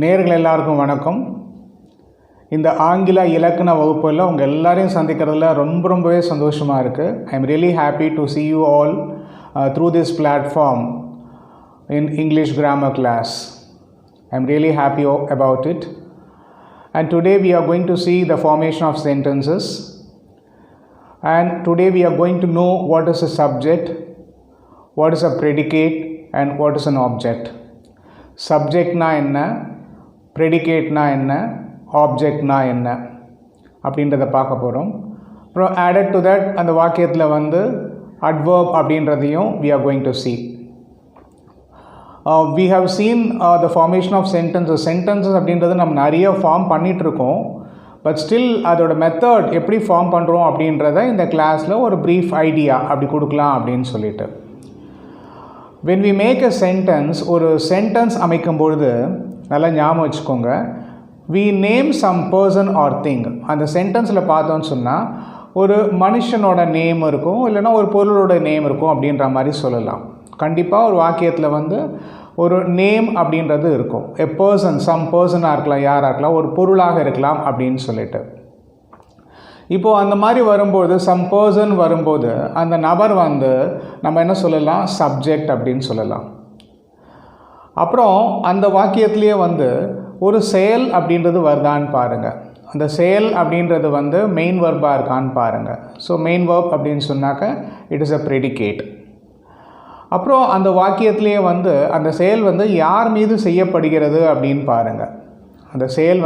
நேயர்கள் எல்லாருக்கும் வணக்கம். இந்த ஆங்கில இலக்கண வகுப்பில் உங்கள் எல்லாரையும் சந்திக்கிறதுல ரொம்பவே சந்தோஷமாக இருக்குது. I am really happy to see you all through this platform in English grammar class. I am really happy about it. And today we are going to see the formation of sentences. And today we are going to know what is a subject, what is a predicate and what is an object. சப்ஜெக்ட்னா என்ன, ப்ரெடிகேட்னா என்ன, ஆப்ஜெக்ட்னா என்ன அப்படின்றத பார்க்க போகிறோம். அப்புறம் added to that அந்த வாக்கியத்தில் adverb அப்படின்றதையும் we are going to see. We have seen the formation of sentences. Sentences அப்படின்றது நம்ம நிறைய ஃபார்ம் பண்ணிகிட்ருக்கோம். பட் ஸ்டில் அதோட மெத்தட் எப்படி ஃபார்ம் பண்ணுறோம் அப்படின்றத இந்த கிளாஸில் ஒரு ப்ரீஃப் ஐடியா அப்படி கொடுக்கலாம் அப்படின்னு சொல்லிட்டு. when we make a sentence, ஒரு சென்டென்ஸ் அமைக்கும் பொழுது நல்லா ஞாபகம் வச்சுக்கோங்க, we name some person or thing. அந்த சென்டென்ஸில் பார்த்தோன்னு சொன்னால் ஒரு மனுஷனோட நேம் இருக்கும், இல்லைனா ஒரு பொருளோட நேம் இருக்கும் அப்படின்ற மாதிரி சொல்லலாம். கண்டிப்பாக ஒரு வாக்கியத்தில் ஒரு நேம் அப்படின்றது இருக்கும். எ பர்சன், சம் பர்சனாக இருக்கலாம், யாராக இருக்கலாம், ஒரு பொருளாக இருக்கலாம் அப்படின்னு சொல்லிட்டு. இப்போது அந்த மாதிரி வரும்போது சம் பர்சன் வரும்போது அந்த நபர் நம்ம என்ன சொல்லலாம், சப்ஜெக்ட் அப்படின்னு சொல்லலாம். அப்புறம் அந்த வாக்கியத்திலேயே ஒரு செயல் அப்படின்றது வருதான்னு பாருங்கள். அந்த செயல் அப்படின்றது மெயின் வெர்பாக இருக்கான்னு பாருங்கள். ஸோ மெயின் வெர்ப் அப்படின்னு சொன்னாக்க இட் இஸ் அ ப்ரெடிகேட். அப்புறம் அந்த வாக்கியத்திலேயே அந்த செயல் யார் மீது செய்யப்படுகிறது அப்படின்னு பாருங்கள். அந்த செயல்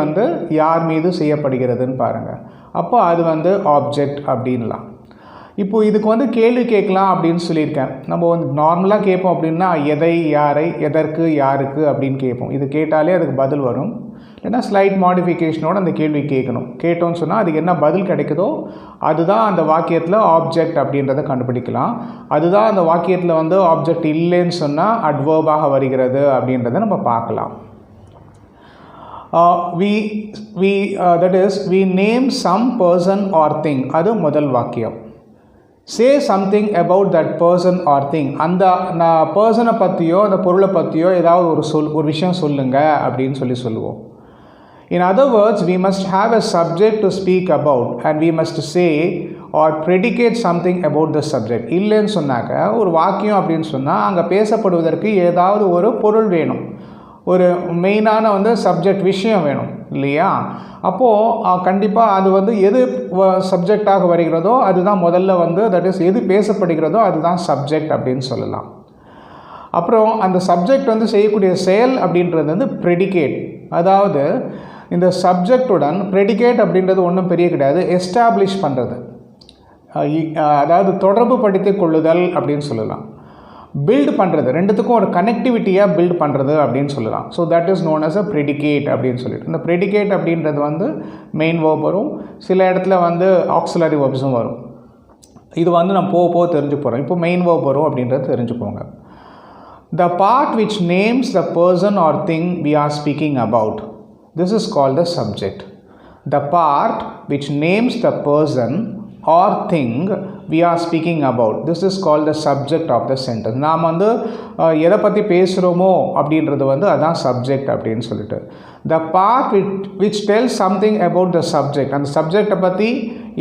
யார் மீது செய்யப்படுகிறதுன்னு பாருங்கள். அப்போ அது ஆப்ஜெக்ட் அப்படின்லாம். இப்போது இதுக்கு கேள்வி கேட்கலாம் அப்படின்னு சொல்லியிருக்கேன். நம்ம நார்மலாக கேட்போம் அப்படின்னா எதை, யாரை, எதற்கு, யாருக்கு அப்படின்னு கேட்போம். இது கேட்டாலே அதுக்கு பதில் வரும். இல்லைன்னா ஸ்லைட் மாடிஃபிகேஷனோடு அந்த கேள்வி கேட்டோன்னு சொன்னால் அதுக்கு என்ன பதில் கிடைக்குதோ அதுதான் அந்த வாக்கியத்தில் ஆப்ஜெக்ட் அப்படின்றத கண்டுபிடிக்கலாம். அதுதான் அந்த வாக்கியத்தில் ஆப்ஜெக்ட் இல்லைன்னு சொன்னால் அட்வர்பாக வருகிறது அப்படின்றத நம்ம பார்க்கலாம். we name some person or thing. அது முதல் வாக்கியம். say something about that person or thing. அந்த பர்சனை பற்றியோ அந்த பொருளை பற்றியோ ஏதாவது ஒரு விஷயம் சொல்லுங்க அப்படின்னு சொல்லுவோம். in other words, we must have a subject to speak about and we must say or predicate something about the subject. இல்லைன்னு சொன்னாக்க ஒரு வாக்கியம் அப்படின்னு சொன்னால் அங்கே பேசப்படுவதற்கு ஏதாவது ஒரு பொருள் வேணும், ஒரு மெயினான சப்ஜெக்ட் விஷயம் வேணும் இல்லையா? அப்போது கண்டிப்பாக அது எது சப்ஜெக்டாக வருகிறதோ அதுதான் முதல்ல தட் இஸ் எது பேசப்படுகிறதோ அதுதான் சப்ஜெக்ட் அப்படின்னு சொல்லலாம். அப்புறம் அந்த சப்ஜெக்ட் செய்யக்கூடிய செயல் அப்படின்றது ப்ரெடிகேட். அதாவது இந்த சப்ஜெக்டுடன் ப்ரெடிகேட் அப்படின்றது ஒன்றும் பெரிய கிடையாது, எஸ்டாப்ளிஷ் பண்ணுறது, அதாவது தொடர்பு படுத்திக் கொள்ளுதல் அப்படின்னு சொல்லலாம். பில்டு பண்ணுறது, ரெண்டுத்துக்கும் ஒரு கனெக்டிவிட்டியாக பில்டு பண்ணுறது அப்படின்னு சொல்லலாம். So that is known as a predicate அப்படின்னு சொல்லிட்டு. இந்த ப்ரெடிகேட் அப்படின்றது மெயின் வேர்ப் வரும், சில இடத்துல ஆக்சிலரி வேர்ப்ஸும் வரும். இது நம்ம போக தெரிஞ்சு போகிறோம். இப்போ மெயின் வேர்ப் வரும் அப்படின்றது தெரிஞ்சுக்கோங்க. The part which names the person or thing we are speaking about, this is called the subject. The part which names the person or thing we are speaking about, this is called the subject of the sentence. நாம் எதை பற்றி பேசுகிறோமோ அப்படின்றது அதான் subject அப்படின்னு சொல்லிட்டு. The part which tells something about the subject, அந்த சப்ஜெக்டை பற்றி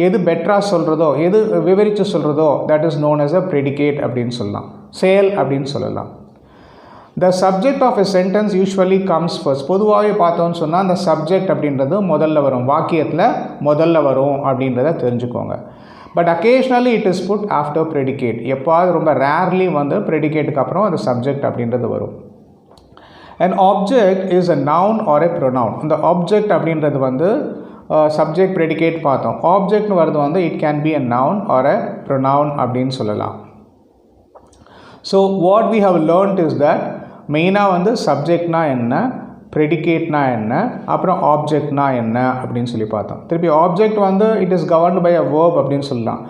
எது பெட்டராக சொல்கிறதோ, எது விவரித்து சொல்கிறதோ, that is known as a predicate அப்படின்னு சொல்லலாம், செயல் அப்படின்னு சொல்லலாம். The subject of a sentence usually comes first. பொதுவாகவே பார்த்தோன்னு சொன்னால் அந்த சப்ஜெக்ட் அப்படின்றது முதல்ல வரும், வாக்கியத்தில் முதல்ல வரும் அப்படின்றத தெரிஞ்சுக்கோங்க. But occasionally it is put after predicate. எப்போது ரொம்ப ரேர்லி ப்ரெடிகேட்டுக்கு அப்புறம் அந்த சப்ஜெக்ட் அப்படின்றது வரும். an object is a noun or a pronoun. இந்த ஆப்ஜெக்ட் அப்படின்றது சப்ஜெக்ட் ப்ரெடிகேட் பார்த்தோம். ஆப்ஜெக்ட்னு வருது it can be a noun or a pronoun அப்படின்னு சொல்லலாம். So what we have learned is that மெயினாக சப்ஜெக்ட்னா என்ன, ப்ரெடிகேட்னா என்ன, அப்புறம் ஆப்ஜெக்ட்னா என்ன அப்படின்னு சொல்லி பார்த்தோம். திருப்பி object it is governed by a verb அப்படின்னு சொல்லலாம்.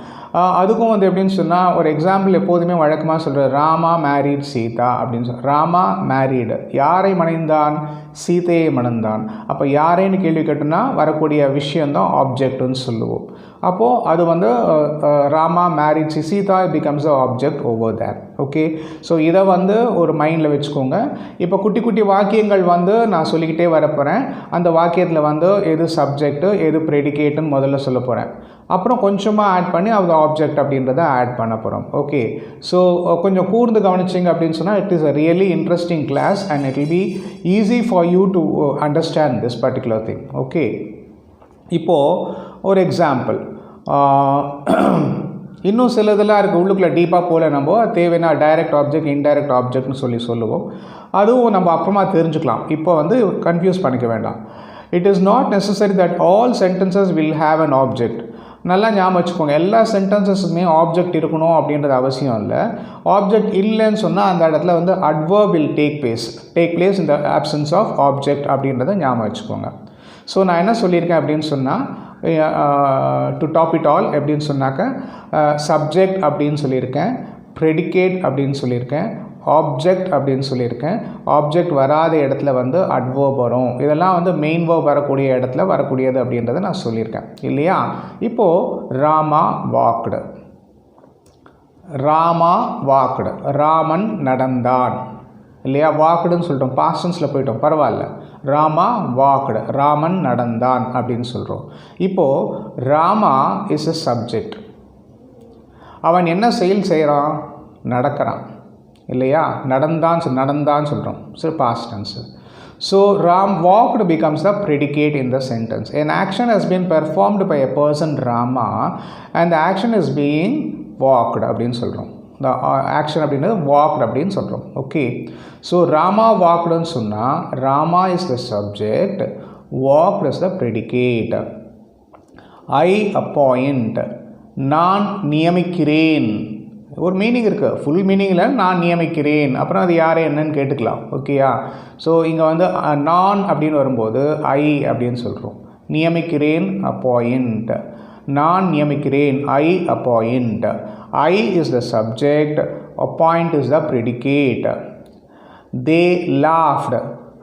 அதுக்கும் எப்படின்னு சொன்னால் ஒரு எக்ஸாம்பிள் எப்போதுமே வழக்கமாக சொல்கிறது, ராமா மேரீட் சீதா அப்படின்னு ராமா மேரீடு, யாரை மணந்தான், சீதையை மணந்தான். அப்போ யாரைன்னு கேள்வி கேட்டோன்னா வரக்கூடிய விஷயந்தான் ஆப்ஜெக்ட்னு சொல்லுவோம். அப்போது அது Rama married Sita becomes a object over there. Okay, so இதை வந்து ஒரு மைண்டில் வச்சுக்கோங்க. இப்போ குட்டி குட்டி வாக்கியங்கள் வந்து நான் சொல்லிக்கிட்டே வரப்போகிறேன். அந்த வாக்கியத்தில் வந்து எது சப்ஜெக்ட்டு எது ப்ரெடிகேட்டுன்னு முதல்ல சொல்ல போகிறேன். அப்புறம் கொஞ்சமாக ஆட் பண்ணி அது ஆப்ஜெக்ட் அப்படின்றத ஆட் பண்ண போகிறோம். ஓகே, ஸோ கொஞ்சம் கூர்ந்து கவனிச்சிங்க அப்படின்னு சொன்னால் it is a really interesting class and it will be easy for you to understand this particular thing. Okay, இப்போது ஒரு எக்ஸாம்பிள், இன்னும் சில இதெல்லாம் இருக்குது உள்ளுக்குள்ளே டீப்பாக போல நம்ம தேவைன்னா டைரக்ட் ஆப்ஜெக்ட் இன்டைரக்ட் ஆப்ஜெக்ட்னு சொல்லுவோம். அதுவும் நம்ம அப்புறமா தெரிஞ்சுக்கலாம். இப்போ வந்து கன்ஃபியூஸ் பண்ணிக்க வேண்டாம். It is not necessary that all sentences will have an object. நல்லா ஞாபகம் வச்சுக்கோங்க, எல்லா சென்டென்சஸுமே ஆப்ஜெக்ட் இருக்கணும் அப்படின்றது அவசியம் இல்லை. ஆப்ஜெக்ட் இல்லைன்னு சொன்னால் அந்த இடத்துல வந்து adverb will take place in the absence of object அப்படின்றத ஞாபகம் வச்சுக்கோங்க. ஸோ நான் என்ன சொல்லியிருக்கேன் அப்படின்னு சொன்னால், டு டாப் இட் ஆல் எப்படின்னு சொன்னாக்க சப்ஜெக்ட் அப்படின்னு சொல்லியிருக்கேன், ப்ரெடிகேட் அப்படின்னு சொல்லியிருக்கேன், ஆப்ஜெக்ட் அப்படின்னு சொல்லியிருக்கேன். ஆப்ஜெக்ட் வராத இடத்துல வந்து அட்வர்ப் வரும். இதெல்லாம் வந்து மெயின் வேர்ப் வரக்கூடிய இடத்துல வரக்கூடியது அப்படின்றத நான் சொல்லியிருக்கேன் இல்லையா. இப்போது ராமா வாக்டு, ராமன் நடந்தான் இல்லையா. வாக்குடுன்னு சொல்லிட்டோம், பாஸ்டன்ஸில் போயிட்டோம், பரவாயில்ல. ராமா வாக்டு, ராமன் நடந்தான் அப்படின்னு சொல்கிறோம். இப்போது ராமா இஸ் எ சப்ஜெக்ட். அவன் என்ன செயல் செய்கிறான்? நடக்கிறான் இல்லையா. நடந்தான்னு சொல்கிறோம், so past tense. So Ram walked becomes the predicate in the sentence. An action has been performed by a person Rama and the action is being walked அப்படின்னு சொல்கிறோம். the action அப்படின்றது walked அப்படின்னு சொல்கிறோம். ஓகே, ஸோ ராமா வாக்டுன்னு சொன்னால் Rama is the subject, walked is the predicate. I appoint, நான் நியமிக்கிறேன். ஒரு meaning இருக்குது, full மீனிங்கில் நான் நியமிக்கிறேன், அப்புறம் அது யார் என்னன்னு கேட்டுக்கலாம். ஓகேயா. ஸோ இங்கே வந்து நான் அப்படின்னு வரும்போது ஐ அப்படின்னு சொல்கிறோம். நியமிக்கிறேன் அப்பாயிண்ட், நான் நியமிக்கிறேன் I appoint. I is the subject, appoint is the predicate. They laughed,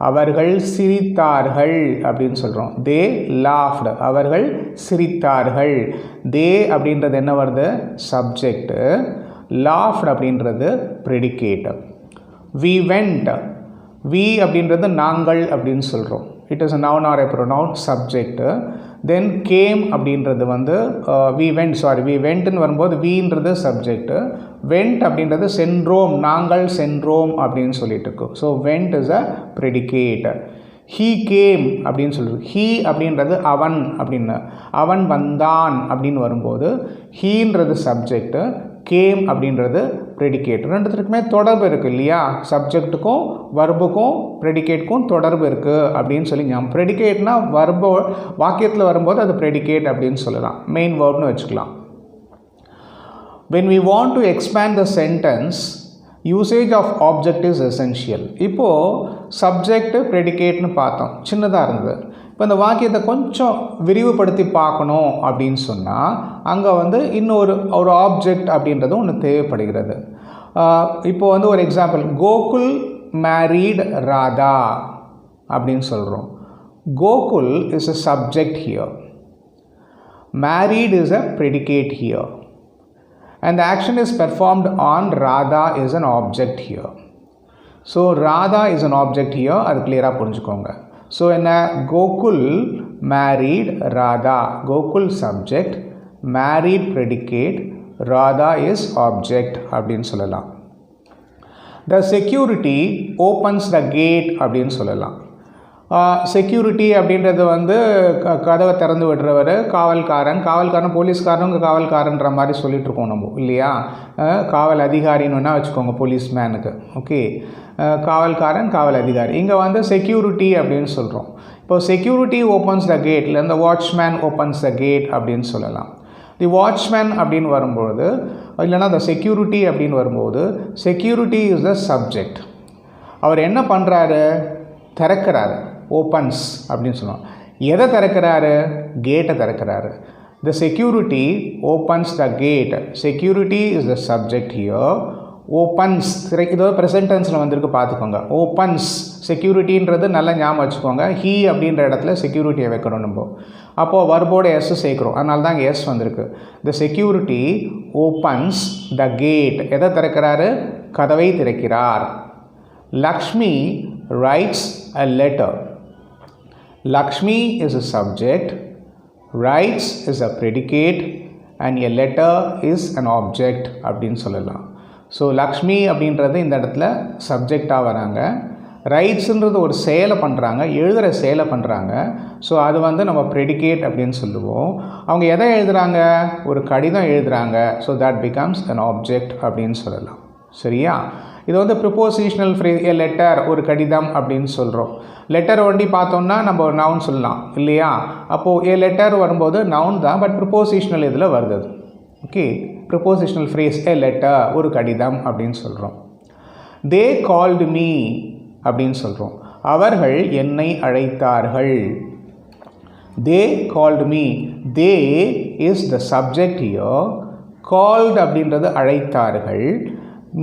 அவர்கள் சிரித்தார்கள் அப்படின்னு சொல்கிறோம். தே லாஃப்டு, அவர்கள் சிரித்தார்கள். தே அப்படின்றது என்ன வருது? சப்ஜெக்டு. லாஃப்ட் அப்படின்றது ப்ரெடிகேட். வி வெண்ட், வி அப்படின்றது நாங்கள் அப்படின்னு சொல்கிறோம். It is a noun R a pronoun, subject. Then came அப்படின்றது வந்து வி வெண்ட்னு வரும்போது வீன்றது சப்ஜெக்டு, வெண்ட் அப்படின்றது சென்றோம், நாங்கள் சென்றோம் அப்படின்னு சொல்லிட்டு இருக்கோம். So went is a predicate. He came அப்படின்னு சொல்கிறது. ஹீ அப்படின்றது அவன் அப்படின்னு, அவன் வந்தான் அப்படின்னு வரும்போது ஹீன்றது சப்ஜெக்டு, கேம் அப்படின்றது ப்ரெடிகேட். ரெண்டுத்துக்குமே தொடர்பு இருக்குது இல்லையா. சப்ஜெக்ட்டுக்கும் வர்புக்கும் ப்ரெடிகேட்டுக்கும் தொடர்பு இருக்குது அப்படின்னு சொல்லி ஞாபகம். ப்ரெடிகேட்னா வர்பு வாக்கியத்தில் வரும்போது அது ப்ரெடிகேட் அப்படின்னு சொல்லலாம், மெயின் வேர்ப்னு வச்சுக்கலாம். when we want to expand the sentence, usage of object is essential. இப்போது சப்ஜெக்ட் ப்ரெடிகேட்னு பார்த்தோம், சின்னதாக இருந்தது. இப்போ இந்த வாக்கியத்தை கொஞ்சம் விரிவுபடுத்தி பார்க்கணும் அப்படின்னு சொன்னால் அங்கே வந்து இன்னொரு ஆப்ஜெக்ட் அப்படின்றது ஒன்று தேவைப்படுகிறது. இப்போது வந்து ஒரு எக்ஸாம்பிள், கோகுல் மேரீட் ராதா அப்படின்னு சொல்கிறோம். Gokul is a subject here, married is a predicate here, and the action is performed on Radha is an object here. So Radha is an object here, அது கிளியராக புரிஞ்சுக்கோங்க. ஸோ என்ன, Gokul married Radha, Gokul subject, married predicate, Radha is object அப்படின்னு சொல்லலாம். The security opens the gate அப்படின்னு சொல்லலாம். Security அப்படின்றது வந்து கதவை திறந்து விடுறவர், காவல்காரன் போலீஸ்காரனுங்க காவல்காரன்ற மாதிரி சொல்லிகிட்ருக்கோம் நம்ம இல்லையா. காவல் அதிகாரின்னு வேணால் வச்சுக்கோங்க போலீஸ்மேனுக்கு. ஓகே, காவல்காரன் காவல் அதிகாரி. இங்கே வந்து செக்யூரிட்டி அப்படின்னு சொல்கிறோம். இப்போ செக்யூரிட்டி ஓப்பன்ஸ் த கேட், இல்லை இந்த வாட்ச்மேன் ஓப்பன்ஸ் த கேட் அப்படின்னு சொல்லலாம். தி வாட்ச்மேன் அப்படின்னு வரும்பொழுது, இல்லைனா த செக்யூரிட்டி அப்படின்னு வரும்போது, செக்யூரிட்டி இஸ் த சப்ஜெக்ட். அவர் என்ன பண்ணுறாரு? திறக்கிறாரு, ஓப்பன்ஸ் அப்படின்னு சொல்லுவோம். எதை திறக்கிறாரு? கேட்டை திறக்கிறாரு. The security opens the gate. Security is the subject here. Opens, இதோ ப்ரெசன்ட் டென்ஸில் வந்திருக்கு பார்த்துக்கோங்க. ஓப்பன்ஸ், செக்யூரிட்டின்றது நல்லா ஞாபகம் வச்சுக்கோங்க. ஹீ அப்படின்ற இடத்துல செக்யூரிட்டியை வைக்கணும் நம்ம. அப்போது வர்போட எஸ் சேர்க்குறோம், அதனால தான் இங்கே எஸ் வந்திருக்கு. The security opens the gate. எதை திறக்கிறாரு? கதவை திறக்கிறார். Lakshmi writes a letter. Lakshmi is a subject, writes is a predicate and a letter is an object அப்படின்னு சொல்லலாம். ஸோ லக்ஷ்மி அப்படின்றது இந்த இடத்துல சப்ஜெக்டாக வராங்க. ரைட்ஸுன்றது ஒரு செயலை பண்ணுறாங்க, எழுதுகிற செயலை பண்ணுறாங்க. ஸோ அது வந்து நம்ம ப்ரெடிகேட் அப்படின்னு சொல்லுவோம். அவங்க எதை எழுதுகிறாங்க? ஒரு கடிதம் எழுதுகிறாங்க. So that becomes an object அப்படின்னு சொல்லலாம். சரியா? இது வந்து ப்ரிப்போசிஷனல் ஃப்ரேஸ். ஏ லெட்டர், ஒரு கடிதம் அப்படின்னு சொல்கிறோம். லெட்டர் ஒண்டி பார்த்தோம்னா நம்ம ஒரு நவுன் சொல்லலாம் இல்லையா? அப்போது ஏ லெட்டர் வரும்போது நவுன் தான், பட் ப்ரிப்போசிஷனல் இதில் வருது. ஓகே, ப்ரிப்போசிஷனல் ஃப்ரேஸ் ஏ லெட்டர், ஒரு கடிதம் அப்படின்னு சொல்கிறோம். தே கால்டு மீ அப்படின்னு சொல்கிறோம். அவர்கள் என்னை அழைத்தார்கள். தே called me. They is the subject here. Called அப்படின்றது அழைத்தார்கள்.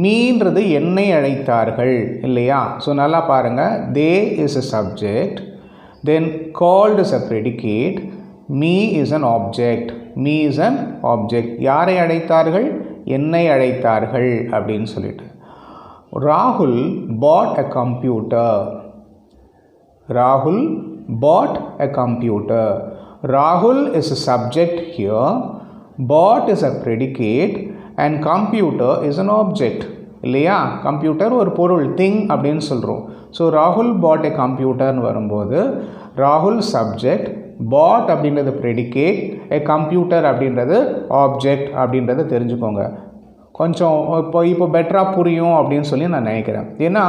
மீன்றது என்னை அழைத்தார்கள் இல்லையா? ஸோ நல்லா பாருங்கள். தே is a subject, then called is a predicate, me is an object. me is an object. யாரை அழைத்தார்கள்? என்னை அழைத்தார்கள் அப்படின்னு சொல்லிட்டு. ராகுல் bought a computer. ராகுல் bought a computer. Rahul is a subject here, bought is a predicate and computer is an object இல்லையா? Computer ஒரு பொருள், திங் அப்படின்னு சொல்கிறோம். ஸோ ராகுல் பாட் எ கம்ப்யூட்டர்னு வரும்போது ராகுல் சப்ஜெக்ட், பாட் அப்படின்றது ப்ரெடிகேட், எ கம்ப்யூட்டர் அப்படின்றது ஆப்ஜெக்ட் அப்படின்றத தெரிஞ்சுக்கோங்க. கொஞ்சம் இப்போ பெட்டராக புரியும் அப்படின்னு சொல்லி நான் நினைக்கிறேன். ஏன்னா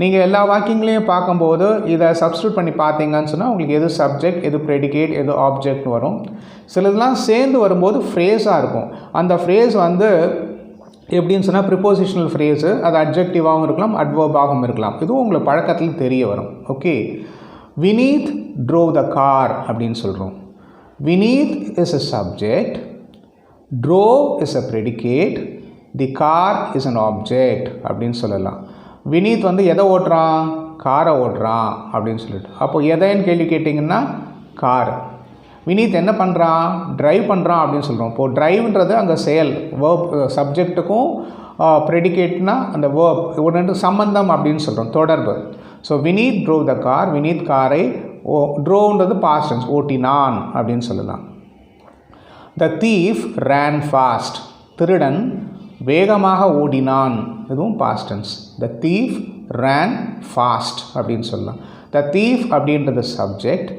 நீங்கள் எல்லா வாக்கியங்களையும் பார்க்கும்போது இதை சப்ஸ்டியூட் பண்ணி பார்த்தீங்கன்னு சொன்னால் உங்களுக்கு எது சப்ஜெக்ட், எது ப்ரெடிகேட், எது ஆப்ஜெக்ட் வரும். சிலதெல்லாம் சேர்ந்து வரும்போது ஃப்ரேஸாக இருக்கும். அந்த ஃப்ரேஸ் வந்து எப்படின்னு சொன்னால் ப்ரிப்போசிஷனல் ஃப்ரேஸு, அது அட்ஜெக்டிவாகவும் இருக்கலாம், அட்வர்பாகவும் இருக்கலாம். இதுவும் உங்களுக்கு பழக்கத்தில் தெரிய வரும். Okay, Vineet drove the car அப்படின்னு சொல்கிறோம். Vineet is a subject, drove is a predicate, the car is an object அப்படின்னு சொல்லலாம். வினீத் வந்து எதை ஓட்டுறான்? காரை ஓட்டுறான் அப்படின்னு சொல்லிட்டு. அப்போ எதைன்னு கேள்வி கேட்டிங்கன்னா கார். வினீத் என்ன பண்ணுறான்? ட்ரைவ் பண்ணுறான் அப்படின்னு சொல்கிறோம். இப்போது ட்ரைவ்ன்றது அங்கே செயல், வேர்ப், சப்ஜெக்ட்டுக்கும் ப்ரெடிகேட்னா அந்த வேர்ப் உடனே சம்பந்தம் அப்படின்னு சொல்கிறோம், தொடர்பு. So Vineeth drove the car. Vineeth காரை ட்ரோவ்ன்றது பாஸ்ட் டென்ஸ், ஓட்டினான் அப்படின்னு சொல்லலாம். The thief ran fast. திருடன் வேகமாக ஓடினான், இதுவும் past tense. The thief ran fast அப்படின்னு சொல்லலாம். த தீஃப் அப்படின்றது subject,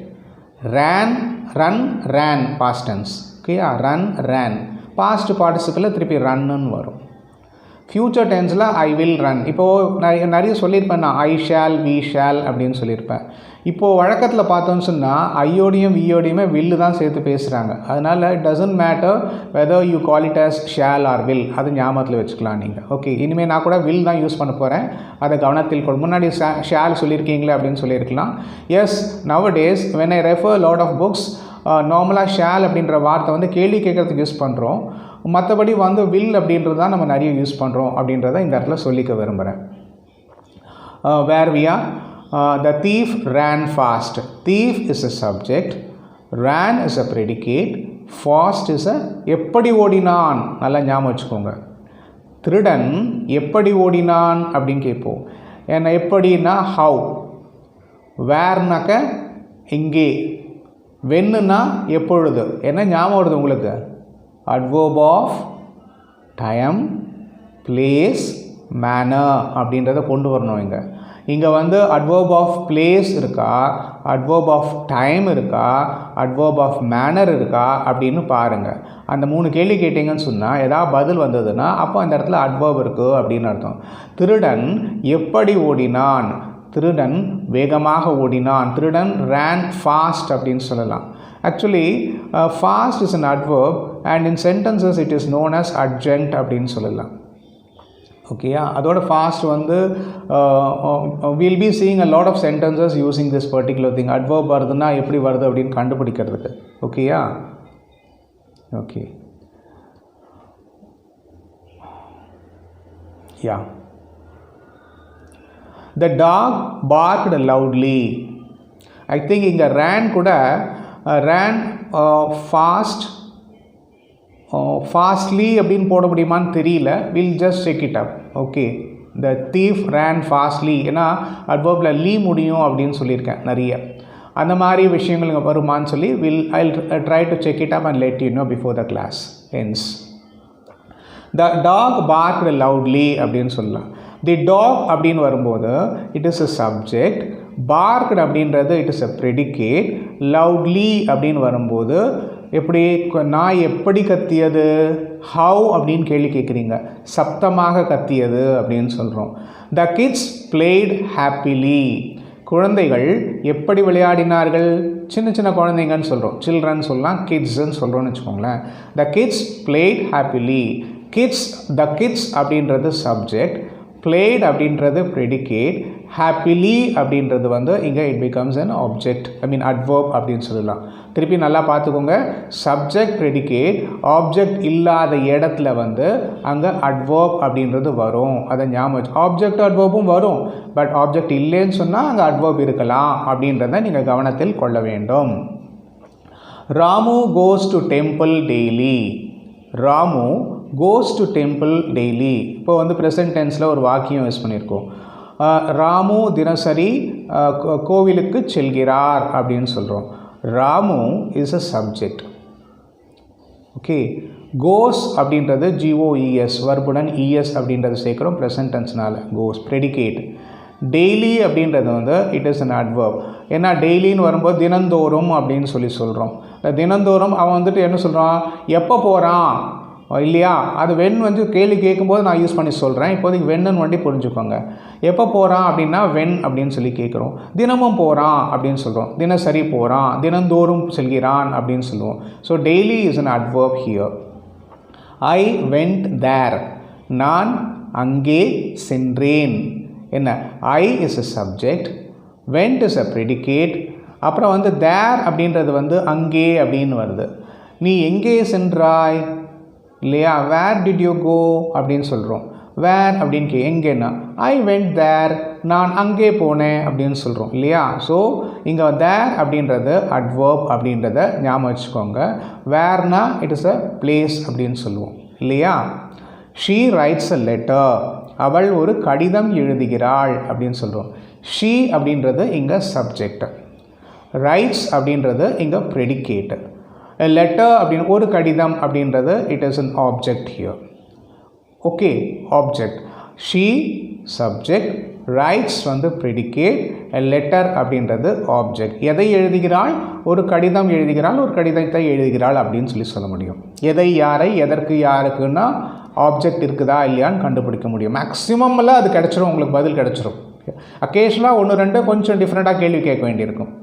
ran run ran past tense. ஓகேயா? ரன் ரேன் பாஸ்ட் பார்ட்டிசிபிளில் திருப்பி ரன்னுன்னு வரும். ஃப்யூச்சர் டென்ஸில் ஐ வில் ரன். இப்போது நான் நிறைய சொல்லியிருப்பேன், நான் ஐ ஷேல், வி ஷேல் அப்படின்னு சொல்லியிருப்பேன். இப்போது வழக்கத்தில் பார்த்தோன்னு சொன்னால் ஐயோடையும் வியோடையுமே வில்லு தான் சேர்த்து பேசுகிறாங்க. அதனால் it doesn't matter whether you call it as shall or will, அது ஞாபகத்தில் வச்சுக்கலாம் நீங்கள். ஓகே, இனிமேல் நான் கூட வில் தான் யூஸ் பண்ண போகிறேன், அதை கவனத்தில் கொடு. முன்னாடி ஷேல் சொல்லியிருக்கீங்களே அப்படின்னு சொல்லியிருக்கலாம். Yes, nowadays when I refer lot of books, நார்மலாக ஷேல் அப்படின்ற வார்த்தை வந்து கேள்வி கேட்குறதுக்கு யூஸ் பண்ணுறோம். மற்றபடி வந்து வில் அப்படின்றது தான் நம்ம நிறைய யூஸ் பண்ணுறோம் அப்படின்றத இந்த இடத்துல சொல்லிக்க விரும்புகிறேன். Where we are, the thief ran fast. Thief is a subject, ran is a predicate, fast is a எப்படி ஓடினான். நல்லா ஞாபகம் வச்சுக்கோங்க. திருடன் எப்படி ஓடினான் அப்படின்னு கேட்போம். ஏன்னா எப்படின்னா ஹவு, வேர்னாக்க எங்கே, வென்னுனா எப்பொழுது. என்ன ஞாபகம் வருது உங்களுக்கு? adverb of time, place, manner அப்படின்றத கொண்டு வரணும். இங்கே வந்து adverb of place இருக்கா, adverb of time இருக்கா, adverb of manner இருக்கா அப்படின்னு பாருங்கள். அந்த 3 கேள்வி கேட்டிங்கன்னு சொன்னால் ஏதாவது பதில் வந்ததுன்னா அப்போ அந்த இடத்துல adverb இருக்குது அப்படின்னு அர்த்தம். திருடன் எப்படி ஓடினான், திருடன் வேகமாக ஓடினான். திருடன் ran fast அப்படின்னு சொல்லலாம். Actually, fast is an adverb and in sentences it is known as adjunct அப்படின்னு சொல்லலாம். ஓகேயா? அதோட ஃபாஸ்ட் வந்து we'll be seeing a lot of sentences using this particular thing. adverb வருதுன்னா எப்படி வருது அப்படின்னு கண்டுபிடிக்கிறதுக்கு. ஓகேயா? Okay, yeah. The dog barked loudly. I think இங்கே ran கூட ran ஃபாஸ்ட்லி அப்படின்னு போட முடியுமான்னு தெரியல. Will just check it up. Okay, the thief ran fastly, ஏன்னா அட்வர்பில் லீ முடியும் அப்படின்னு சொல்லியிருக்கேன் நிறைய. அந்த மாதிரி விஷயங்கள் வருமானு சொல்லி I try to check it up and let you know before the class ends. The dog barked loudly அப்படின்னு சொல்லலாம். தி டாக் அப்படின்னு வரும்போது it is a subject, barked அப்படின்றது it is a predicate, loudly அப்படின்னு வரும்போது எப்படி நாய் எப்படி கத்தியது, ஹவு அப்படின்னு கேள்வி கேட்குறீங்க, சப்தமாக கத்தியது அப்படின்னு சொல்கிறோம். த கிட்ஸ் பிளேட் ஹாப்பிலி, குழந்தைகள் எப்படி விளையாடினார்கள், சின்ன சின்ன குழந்தைங்கன்னு சொல்கிறோம், சில்ட்ரன் சொல்லலாம், கிட்ஸ்ன்னு சொல்கிறோன்னு வச்சுக்கோங்களேன். The kids played happily. Kids, the kids அப்படின்றது சப்ஜெக்ட், பிளேட் அப்படின்றது ப்ரெடிகேட், ஹாப்பிலி அப்படின்றது வந்து இங்கே it becomes an object, I mean adverb அப்படின்னு சொல்லலாம். திருப்பி நல்லா பார்த்துக்கோங்க, சப்ஜெக்ட் ப்ரெடிகேட் ஆப்ஜெக்ட் இல்லாத இடத்துல வந்து அங்கே அட்வர்ப் அப்படின்றது வரும். அதை ஞாபகம், ஆப்ஜெக்ட் அட்வர்பும் வரும், பட் ஆப்ஜெக்ட் இல்லைன்னு சொன்னால் அங்கே அட்வர்ப் இருக்கலாம் அப்படின்றத நீங்கள் கவனத்தில் கொள்ள வேண்டும். Ramu goes to temple daily. Ramu goes to temple daily. இப்போ வந்து ப்ரெசன்ட் டென்ஸில் ஒரு வாக்கியம் யூஸ் பண்ணியிருக்கோம். ராமு தினசரி கோவிலுக்கு செல்கிறார் அப்படின்னு சொல்கிறோம். Ramu is a subject. Okay, goes அப்படின்றது GOES, வர்புடன் ES அப்படின்றது சேர்க்குறோம் ப்ரெசன்ட் டென்ஸ்னால். Goes predicate. டெய்லி அப்படின்றது வந்து இட் இஸ் அன் அட்வர்ப். ஏன்னா டெய்லின்னு வரும்போது தினந்தோறும் அப்படின்னு சொல்கிறோம். தினந்தோறும் அவன் வந்துட்டு என்ன சொல்கிறான், எப்போ போகிறான் இல்லையா, அது வென் வந்து கேள்வி கேட்கும்போது நான் யூஸ் பண்ணி சொல்கிறேன். இப்போதைக்கு வென்னு வண்டி புரிஞ்சுக்கோங்க. எப்போ போகிறான் அப்படின்னா வென் அப்படின்னு சொல்லி கேட்குறோம். தினமும் போகிறான் அப்படின்னு சொல்கிறோம், தினசரி போகிறான், தினந்தோறும் செல்கிறான் அப்படின்னு சொல்லுவோம். So daily is an adverb here. I went there, நான் அங்கே சென்றேன். என்ன, I is a subject, went is a predicate, அப்புறம் வந்து தேர் அப்படின்றது வந்து அங்கே அப்படின்னு வருது. நீ எங்கே சென்றாய் இல்லையா, வேர் டிட் யூ கோ அப்படின்னு சொல்கிறோம். வேர் அப்படின்னு எங்கேன்னா ஐ வெண்ட் தேர், நான் அங்கே போனேன் அப்படின்னு சொல்கிறோம் இல்லையா. ஸோ இங்கே தேர் அப்படின்றது அட்வர்ப் அப்படின்றத ஞாபகம் வச்சுக்கோங்க. வேர்னா இட் இஸ் அ பிளேஸ் அப்படின்னு சொல்லுவோம் இல்லையா. ஷீ ரைட்ஸ் அ லெட்டர், அவள் ஒரு கடிதம் எழுதுகிறாள் அப்படின்னு சொல்கிறோம். ஷீ அப்படின்றது இங்கே சப்ஜெக்ட், ரைட்ஸ் அப்படின்றது இங்கே ப்ரெடிகேட், லெட்டர் அப்படின்னு ஒரு கடிதம் அப்படின்றது it is an object here. Okay, object. She subject, writes வந்து ப்ரெடிகேட், லெட்டர் அப்படின்றது ஆப்ஜெக்ட். எதை எழுதுகிறாள், ஒரு கடிதம் எழுதுகிறாள், ஒரு கடிதத்தை எழுதுகிறாள் அப்படின்னு சொல்ல முடியும். எதை யாரை எதற்கு யாருக்குன்னா ஆப்ஜெக்ட் இருக்குதா இல்லையான்னு கண்டுபிடிக்க முடியும். மேக்ஸிமம்ல அது கிடச்சிரும், உங்களுக்கு பதில் கிடச்சிரும். அக்கேஷனாக ஒன்று ரெண்டு கொஞ்சம் டிஃப்ரெண்ட்டாக கேள்வி கேட்க வேண்டியிருக்கும்.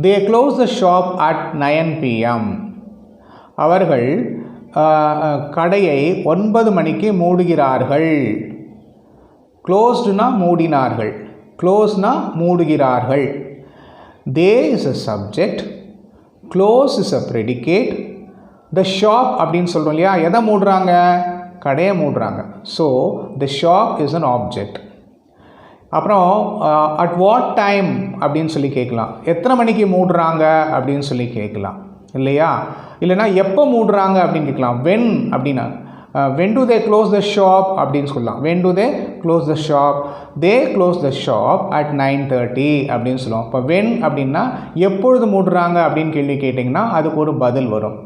They close the shop at 9 PM. அவர்கள் கடையை 9 மணிக்கு மூடுகிறார்கள். க்ளோஸ்டுனா மூடினார்கள், க்ளோஸ்னா மூடுகிறார்கள். They is a subject, close is a predicate, the shop அப்படின்னு சொல்கிறோம் இல்லையா, எதை மூடுறாங்க, கடையை மூடுறாங்க. So the shop is an object. அப்புறம் அட் வாட் டைம் அப்படின்னு சொல்லி கேட்கலாம், எத்தனை மணிக்கு மூடுறாங்க அப்படின்னு சொல்லி கேட்கலாம் இல்லையா. இல்லைனா எப்போ மூடுறாங்க அப்படின்னு கேட்கலாம். வென் அப்படின்னா when to they close the shop அப்படின்னு சொல்லலாம். When to they close the shop, they close the shop at 9:30 அப்படின்னு சொல்லுவோம். இப்போ வென் அப்படின்னா எப்பொழுது மூடுறாங்க அப்படின்னு கேள்வி கேட்டிங்கன்னா அதுக்கு ஒரு பதில் வரும்.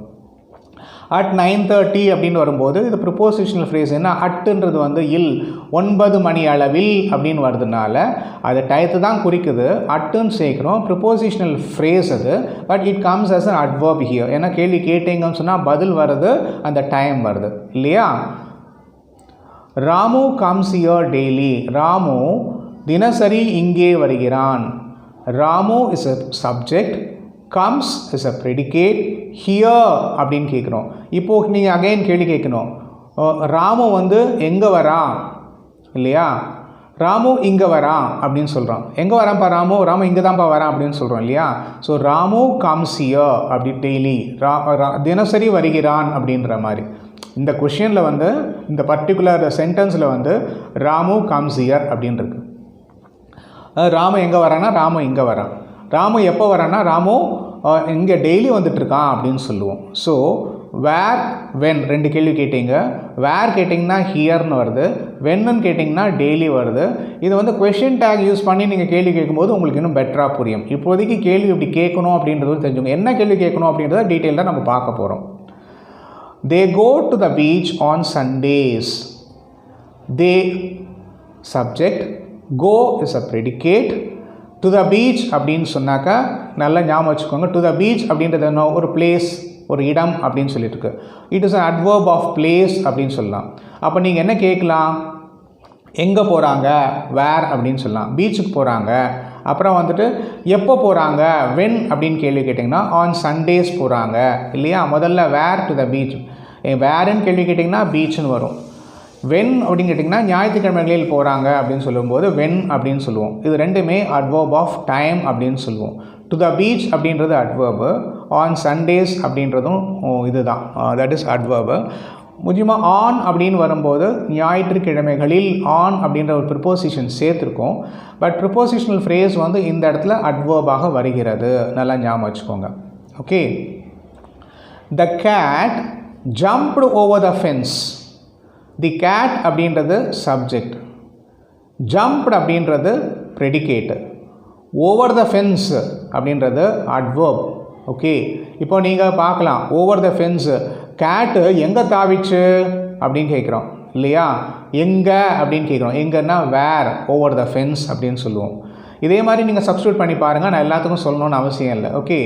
அட் 9:30 அப்படின்னு வரும்போது இது ப்ரிப்போசிஷனல் ஃப்ரேஸ். என்ன, அட்டுன்றது வந்து இல், 9 மணி அளவில் அப்படின்னு வருதுனால அது டயத்தை தான் குறிக்குது, அட்டுன்னு சேர்க்குறோம். ப்ரிப்போசிஷனல் ஃப்ரேஸ் அது, but it comes as an adverb here. ஏன்னா கேள்வி கேட்டீங்கன்னு சொன்னால் பதில் வருது, அந்த டைம் வருது இல்லையா. Ramu comes here daily, Ramu தினசரி இங்கே வருகிறான். Ramu is a subject, comes is a predicate, here அப்படின்னு கேட்குறோம். இப்போது நீங்கள் அகைன் கேள்வி கேட்கணும், ராமு வந்து எங்கே வரான் இல்லையா, ராமு இங்கே வரான் அப்படின்னு சொல்கிறான். எங்கே வரான்ப்பா ராமு, ராமு இங்கே தான்ப்பா வரான் அப்படின்னு சொல்கிறோம் இல்லையா. ஸோ ராமு கம்ஸ் ஹியர் அப்படி டெய்லி, தினசரி வருகிறான் அப்படின்ற மாதிரி. இந்த கொஷினில் வந்து இந்த பர்டிகுலர் சென்டென்ஸில் வந்து ராமு கம்ஸ் ஹியர் அப்படின்னு இருக்கு. ராமு எங்கே வரான்னா ராமு இங்கே வரான். ராமு எப்போ வரான்னா ராமு இங்கே டெய்லி வந்துட்டுருக்கான் அப்படின்னு சொல்லுவோம். ஸோ வேர் வென் ரெண்டு கேள்வி கேட்டிங்க. வேர் கேட்டிங்கன்னா ஹியர்னு வருது, வென்னு கேட்டிங்கன்னா டெய்லி வருது. இது வந்து கொஷின் டேக் யூஸ் பண்ணி நீங்கள் கேள்வி கேட்கும்போது உங்களுக்கு இன்னும் பெட்டராக புரியும். இப்போதைக்கு கேள்வி இப்படி கேட்கணும் அப்படின்றது தெரிஞ்சுங்க. என்ன கேள்வி கேட்கணும் அப்படின்றத டீட்டெயிலாக நம்ம பார்க்க போகிறோம். They go to the beach on Sundays. They subject, go is a predicate. To the beach அப்படின்னு சொன்னாக்கா நல்லா ஞாபகம் வச்சுக்கோங்க. To the beach அப்படின்றது என்ன, ஒரு பிளேஸ், ஒரு இடம் அப்படின்னு சொல்லிட்டு இருக்கு. It is an adverb of place அப்படின்னு சொல்லலாம். அப்போ நீங்கள் என்ன கேட்கலாம், எங்கே போகிறாங்க, வேர் அப்படின்னு சொல்லலாம். பீச்சுக்கு போகிறாங்க, அப்புறம் வந்துட்டு எப்போ போகிறாங்க, வென் அப்படின்னு கேள்வி கேட்டிங்கன்னா ஆன் சண்டேஸ் போகிறாங்க இல்லையா. முதல்ல வேர் டு த பீச், வேருன்னு கேள்வி கேட்டிங்கன்னா பீச்சுன்னு வரும். வென் அப்படின்னு கேட்டிங்கன்னா ஞாயிற்றுக்கிழமைகளில் போகிறாங்க அப்படின்னு சொல்லும்போது வென் அப்படின்னு சொல்லுவோம். இது ரெண்டுமே அட்வர்ப் ஆஃப் டைம் அப்படின்னு சொல்லுவோம். டு த பீச் அப்படின்றது அட்வர்பு, ஆன் சண்டேஸ் அப்படின்றதும் இதுதான், தட் இஸ் அட்வர்பு. முக்கியமாக ஆன் அப்படின்னு வரும்போது ஞாயிற்றுக்கிழமைகளில் ஆன் அப்படின்ற ஒரு ப்ரிப்போசிஷன் சேர்த்துருக்கோம். பட் ப்ரிப்போசிஷனல் ஃப்ரேஸ் வந்து இந்த இடத்துல அட்வர்பாக வருகிறது, நல்லா ஞாபகம் வச்சுக்கோங்க. Okay. The cat jumped over the fence. The cat அப்படின்றது சப்ஜெக்ட், ஜம்ப்டு அப்படின்றது ப்ரெடிகேட்டு, ஓவர் த ஃபென்ஸ் அப்படின்றது அட்வர்ப். ஓகே. இப்போ நீங்கள் பார்க்கலாம், ஓவர் த ஃபென்ஸு கேட்டு எங்கே தாவிச்சு அப்படின்னு கேட்குறோம் இல்லையா. எங்கே அப்படின்னு கேட்குறோம், எங்கன்னா வேர், ஓவர் த ஃபென்ஸ் அப்படின்னு சொல்லுவோம். இதே மாதிரி நீங்கள் சப்ஸ்டியூட் பண்ணி பாருங்கள், நான் எல்லாத்துக்கும் சொல்லணும்னு அவசியம் இல்லை. Okay.